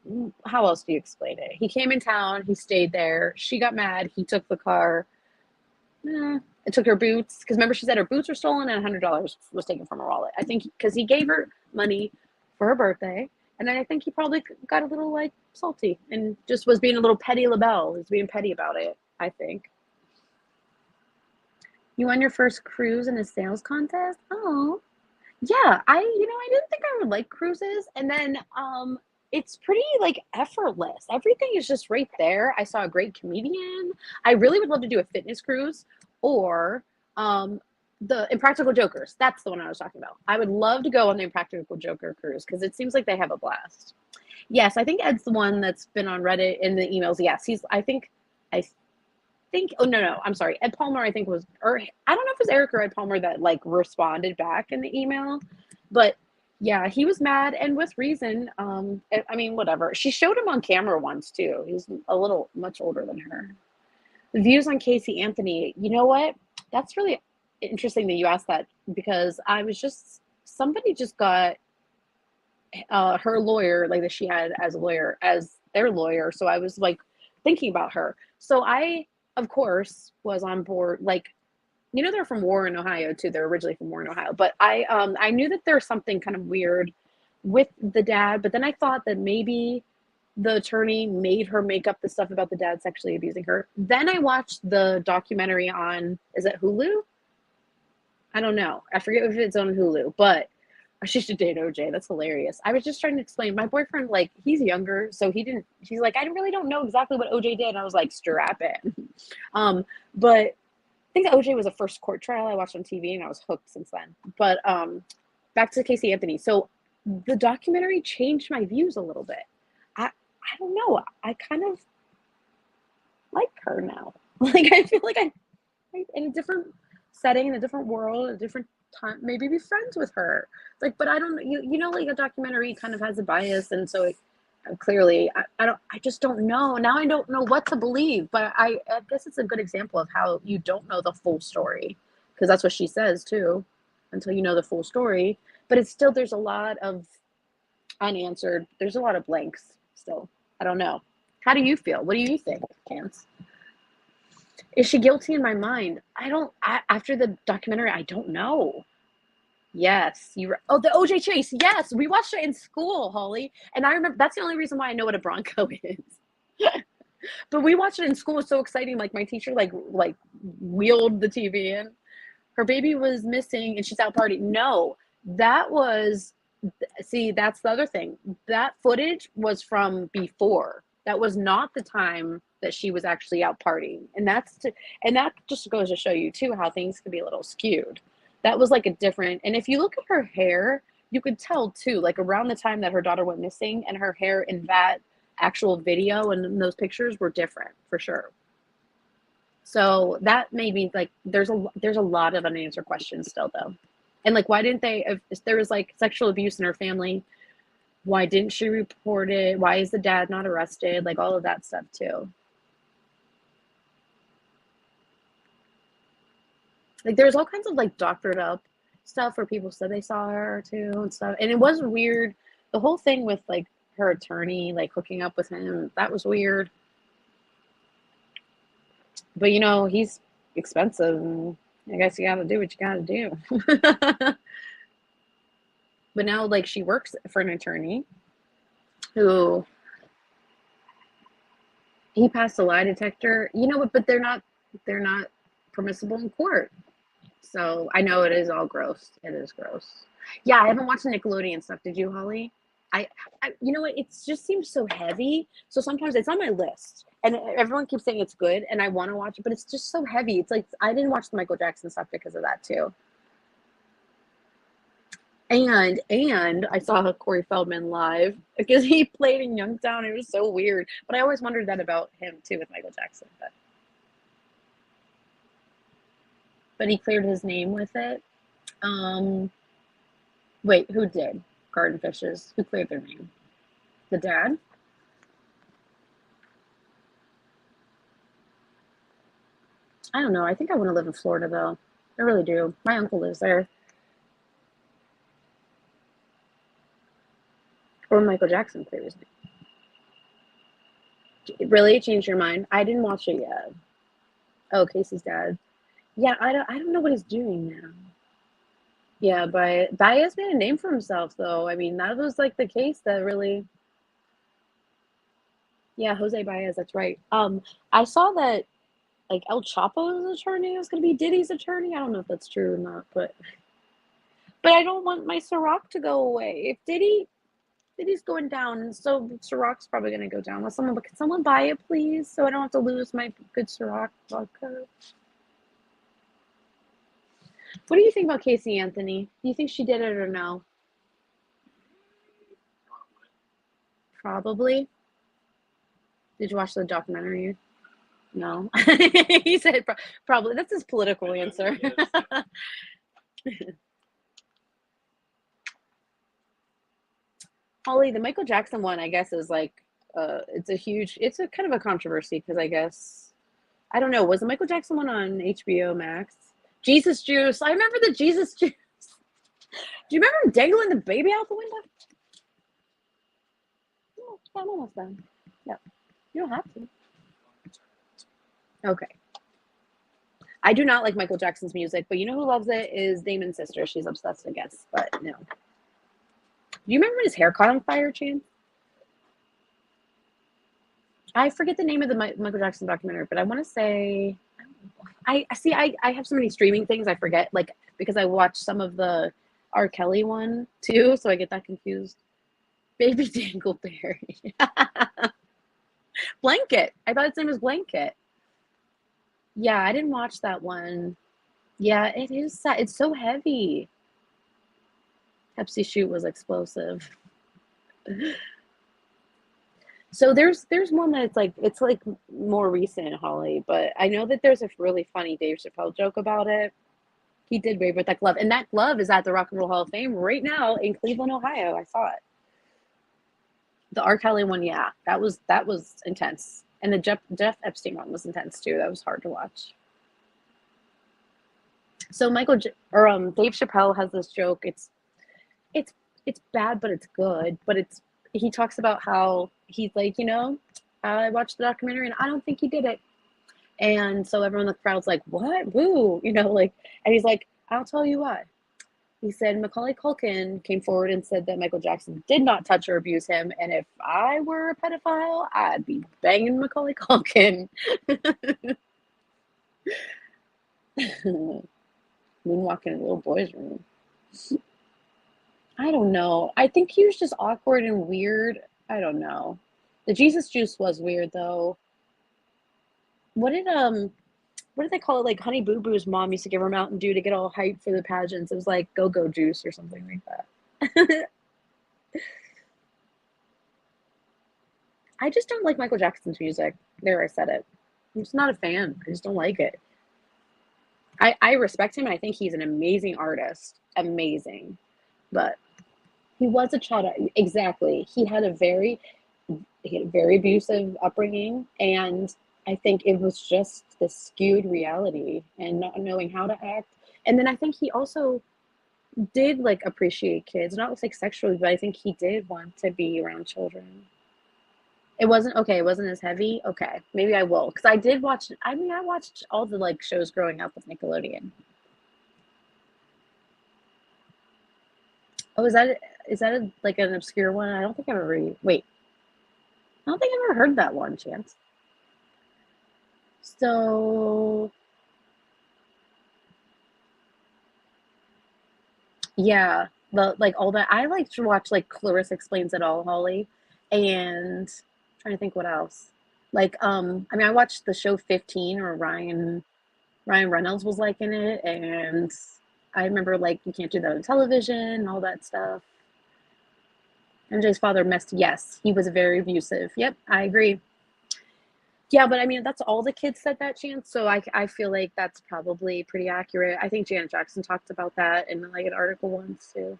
A: how else do you explain it? He came in town. He stayed there. She got mad. He took the car. It took her boots, because remember she said her boots were stolen and $100 was taken from her wallet. I think because he gave her money for her birthday, and then I think he probably got a little like salty and just was being a little petty LaBelle. He was being petty about it, I think. You won your first cruise in a sales contest? Oh, yeah. I didn't think I would like cruises, and then it's pretty like effortless. Everything is just right there. I saw a great comedian. I really would love to do a fitness cruise or the Impractical Jokers. That's the one I was talking about. I would love to go on the Impractical Joker cruise because it seems like they have a blast. Yes, I think Ed's the one that's been on Reddit in the emails. Yes, I think oh no, I'm sorry. Ed Palmer I think was, or I don't know if it was Eric or Ed Palmer that like responded back in the email, but yeah, he was mad and with reason. I mean, whatever. She showed him on camera once too. He's a little much older than her. The views on Casey Anthony. You know what? That's really interesting that you asked that because somebody just got her lawyer, like that she had as a lawyer, as their lawyer. So I was like thinking about her. So I, of course, was on board. Like, they're from Warren, Ohio too. They're originally from Warren, Ohio. But I knew that there's something kind of weird with the dad. But then I thought that maybe the attorney made her make up the stuff about the dad sexually abusing her. Then I watched the documentary on, is it Hulu? I don't know. I forget if it's on Hulu, but she should date OJ. That's hilarious. I was just trying to explain. My boyfriend, like, he's younger, so he's like, I really don't know exactly what OJ did. And I was like, strap it. But I think OJ was a first court trial I watched on TV, and I was hooked since then. But back to Casey Anthony. So the documentary changed my views a little bit. I don't know. I kind of like her now. Like, I feel like I in a different setting, in a different world, a different time, maybe be friends with her. Like, but I don't, like a documentary kind of has a bias. And so clearly, I just don't know. Now I don't know what to believe, but I guess it's a good example of how you don't know the full story. Because that's what she says too, until you know the full story. But it's still, there's a lot of unanswered, there's a lot of blanks still. I don't know. How do you feel? What do you think, Chance? Is she guilty in my mind? After the documentary, I don't know. Yes, oh, the OJ chase. Yes, we watched it in school, Holly. And I remember that's the only reason why I know what a Bronco is. But we watched it in school. It was so exciting. Like my teacher, like wheeled the TV in. Her baby was missing, and she's out partying. No, that's the other thing. That footage was from before. That was not the time that she was actually out partying. And that just goes to show you too how things can be a little skewed. That was like a different, and if you look at her hair, you could tell too, like around the time that her daughter went missing, and her hair in that actual video and in those pictures were different for sure. So that made me like, there's a lot of unanswered questions still though. And like, why didn't they, if there was like sexual abuse in her family, why didn't she report it? Why is the dad not arrested? Like all of that stuff too. Like there's all kinds of like doctored up stuff where people said they saw her too and stuff. And it was weird. The whole thing with like her attorney, like hooking up with him, that was weird. But he's expensive. And I guess you gotta do what you gotta do. But now like she works for an attorney who he passed a lie detector, but they're not permissible in court. So I know it is all gross. It is gross. Yeah, I haven't watched the Nickelodeon stuff. Did you, Holly? I you know what? It just seems so heavy. So sometimes it's on my list, and everyone keeps saying it's good, and I want to watch it, but it's just so heavy. It's like I didn't watch the Michael Jackson stuff because of that too. And I saw Corey Feldman live because he played in Youngstown. It was so weird, but I always wondered that about him too with Michael Jackson. But he cleared his name with it. Wait, who did? Garden Fishes. Who cleared their name? The dad? I don't know. I think I want to live in Florida, though. I really do. My uncle lives there. Or Michael Jackson cleared his name. It really changed your mind? I didn't watch it yet. Oh, Casey's dad. Yeah, I don't know what he's doing now. Yeah, but Baez made a name for himself, though. I mean, that was like the case that really. Yeah, Jose Baez, that's right. I saw that like El Chapo's attorney was going to be Diddy's attorney. I don't know if that's true or not, but I don't want my Ciroc to go away. If Diddy's going down, so Ciroc's probably going to go down. Can someone buy it, please, so I don't have to lose my good Ciroc vodka? What do you think about Casey Anthony? Do you think she did it or no? Probably. Did you watch the documentary? No. He said probably. That's his political answer. Holly, the Michael Jackson one, I guess, is like, it's a kind of a controversy because I guess, I don't know, was the Michael Jackson one on HBO Max? Jesus Juice. I remember the Jesus Juice. Do you remember him dangling the baby out the window? Oh, I'm almost done. Yeah. You don't have to. Okay. I do not like Michael Jackson's music, but you know who loves it is Damon's sister. She's obsessed, I guess, but no. Do you remember when his hair caught on fire, Chan? I forget the name of the Michael Jackson documentary, but I want to say, I see. I have so many streaming things I forget, like because I watched some of the R. Kelly one too, so I get that confused. Baby Dangleberry. Blanket. I thought its name was Blanket. Yeah, I didn't watch that one. Yeah, it is sad. It's so heavy. Pepsi shoot was explosive. So there's one that it's like more recent, Holly, but I know that there's a really funny Dave Chappelle joke about it. He did rave with that glove, and that glove is at the Rock and Roll Hall of Fame right now in Cleveland, Ohio. I saw it. The R. Kelly one, yeah, that was intense, and the Jeff Epstein one was intense too. That was hard to watch. So Dave Chappelle has this joke. It's it's bad, but it's good. But he talks about how he's like, I watched the documentary and I don't think he did it. And so everyone in the crowd's like, what? Woo, like, and he's like, I'll tell you why. He said Macaulay Culkin came forward and said that Michael Jackson did not touch or abuse him, and if I were a pedophile, I'd be banging Macaulay Culkin. Moonwalking in a little boy's room. I don't know. I think he was just awkward and weird. I don't know. The Jesus Juice was weird though. What did they call it? Like Honey Boo Boo's mom used to give her Mountain Dew to get all hyped for the pageants. It was like go-go juice or something like that. I just don't like Michael Jackson's music. There, I said it. I'm just not a fan. I just don't like it. I respect him and I think he's an amazing artist. Amazing. But he was a child. Exactly. He had a very abusive upbringing, and I think it was just the skewed reality and not knowing how to act. And then I think he also did like appreciate kids, not like sexually, but I think he did want to be around children. It wasn't okay. It wasn't as heavy. Okay, maybe I will, because I did watch. I mean, I watched all the like shows growing up with Nickelodeon. Oh, is that like an obscure one? I don't think I've ever. Wait, I don't think I've ever heard that one, Chance. So yeah, like all that. I like to watch like Clarissa Explains It All, Holly, and I'm trying to think what else. Like I mean, I watched the show 15, or Ryan Reynolds was like in it, and I remember like You Can't Do That on Television and all that stuff. MJ's father yes, he was very abusive. Yep, I agree. Yeah, but I mean, that's all the kids said that, Chance. So I feel like that's probably pretty accurate. I think Janet Jackson talked about that in like an article once too.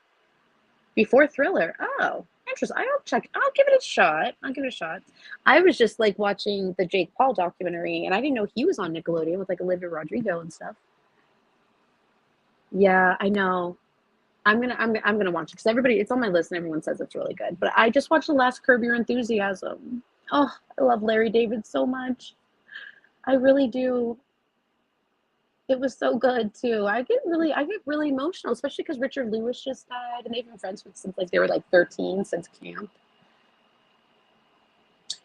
A: Before Thriller. Oh, interesting. I'll give it a shot. I'll give it a shot. I was just like watching the Jake Paul documentary, and I didn't know he was on Nickelodeon with like Olivia Rodrigo and stuff. Yeah, I know. I'm gonna watch it because it's on my list and everyone says it's really good. But I just watched the last Curb Your Enthusiasm. Oh, I love Larry David so much. I really do. It was so good too. I get really emotional, especially because Richard Lewis just died, and they've been friends with since like they were like 13 since camp.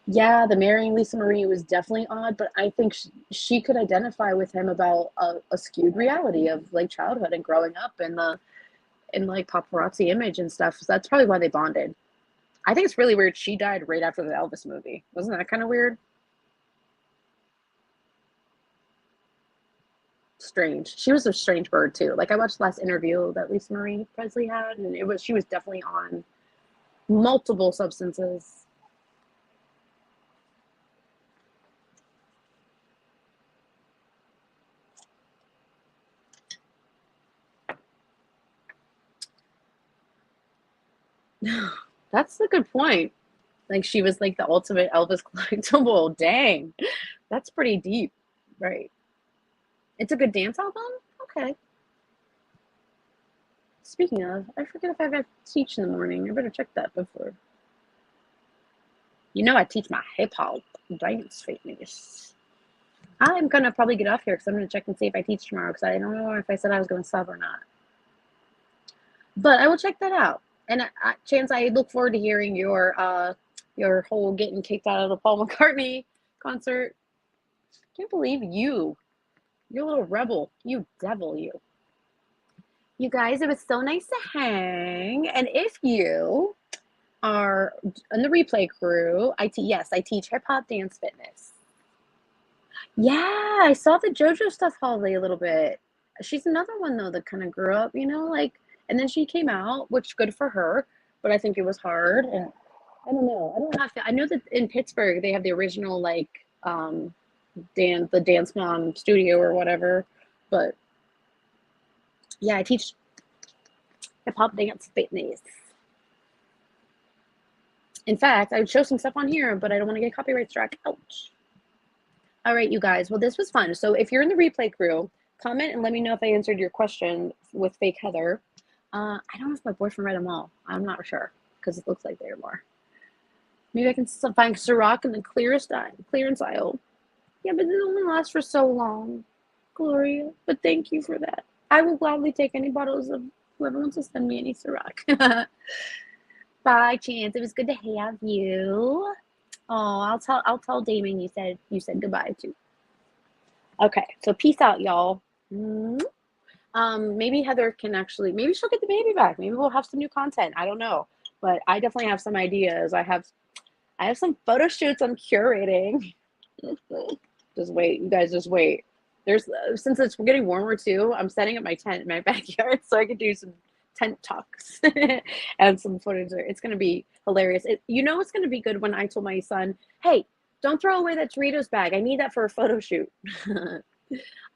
A: Yeah, the marrying Lisa Marie was definitely odd, but I think she could identify with him about a skewed reality of like childhood and growing up and the and like paparazzi image and stuff. So that's probably why they bonded. I think it's really weird. She died right after the Elvis movie. Wasn't that kind of weird? Strange. She was a strange bird too. Like I watched the last interview that Lisa Marie Presley had, and it was she was definitely on multiple substances. That's a good point. Like she was like the ultimate Elvis collectible. Dang, that's pretty deep, right? It's a good dance album. Okay. Speaking of, I forget if I got to teach in the morning. I better check that before. You know, I teach my hip hop dance fitness. I'm gonna probably get off here because I'm gonna check and see if I teach tomorrow because I don't know if I said I was gonna sub or not. But I will check that out. And Chance, I look forward to hearing your whole getting kicked out of the Paul McCartney concert. Can't believe you. You're a little rebel. You devil, you. You guys, it was so nice to hang. And if you are in the replay crew, I teach hip hop dance fitness. Yeah, I saw the JoJo stuff Holly a little bit. She's another one though that kind of grew up, you know, like, and then she came out, which good for her. But I think it was hard, and I don't know. I don't have to. I know that in Pittsburgh they have the original like the Dance Mom studio or whatever. But yeah, I teach hip hop dance fitness. In fact, I would show some stuff on here, but I don't want to get copyright struck. Ouch. All right, you guys. Well, this was fun. So if you're in the replay crew, comment and let me know if I answered your question with fake Heather. I don't know if my boyfriend read them all. I'm not sure because it looks like there are more. Maybe I can find Ciroc in the clearance aisle. Yeah, but it only lasts for so long, Gloria. But thank you for that. I will gladly take any bottles of whoever wants to send me any Ciroc. Bye, Chance. It was good to have you. Oh, I'll tell Damon you said goodbye too. Okay, so peace out, y'all. Maybe Heather can actually maybe she'll get the baby back. Maybe we'll have some new content. I don't know. But I definitely have some ideas. I have some photo shoots I'm curating. Just wait, you guys just wait. There's since it's getting warmer too, I'm setting up my tent in my backyard so I can do some tent talks and some footage there. It's gonna be hilarious. It's gonna be good when I told my son, hey, don't throw away that Doritos bag. I need that for a photo shoot.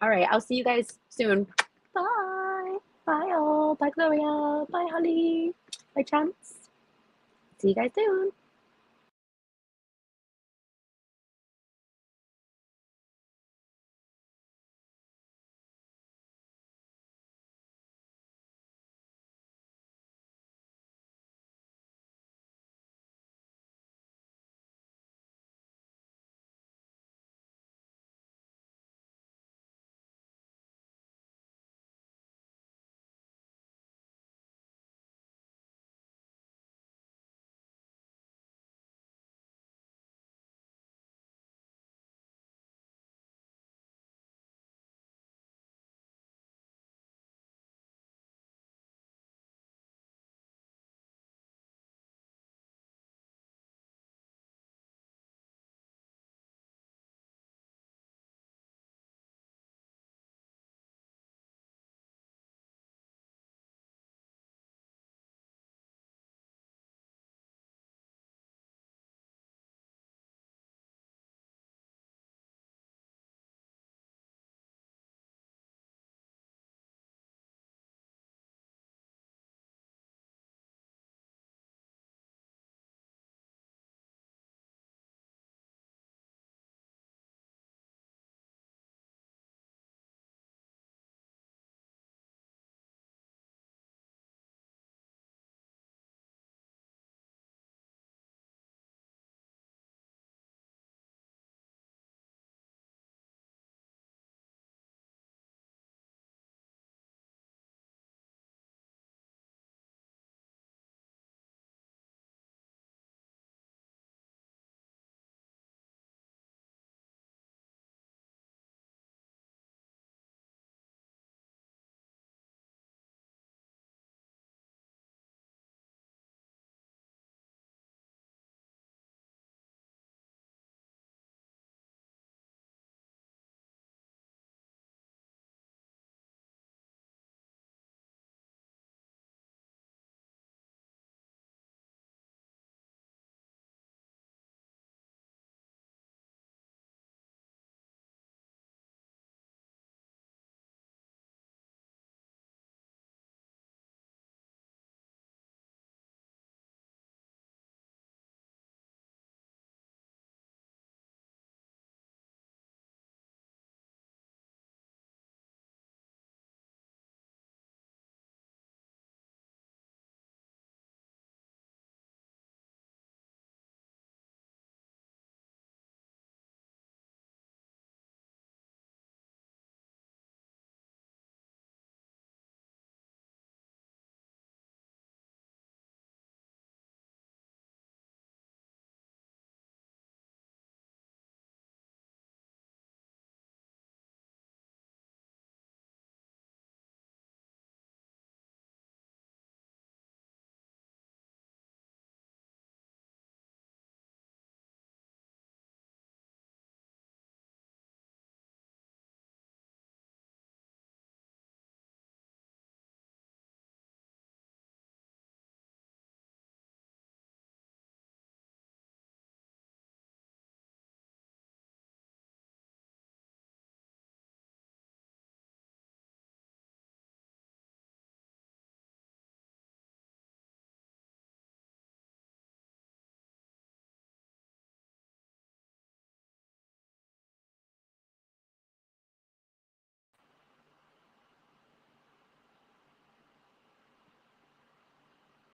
A: All right, I'll see you guys soon. Bye. Bye all. Bye Gloria. Bye Holly. Bye Chance. See you guys soon.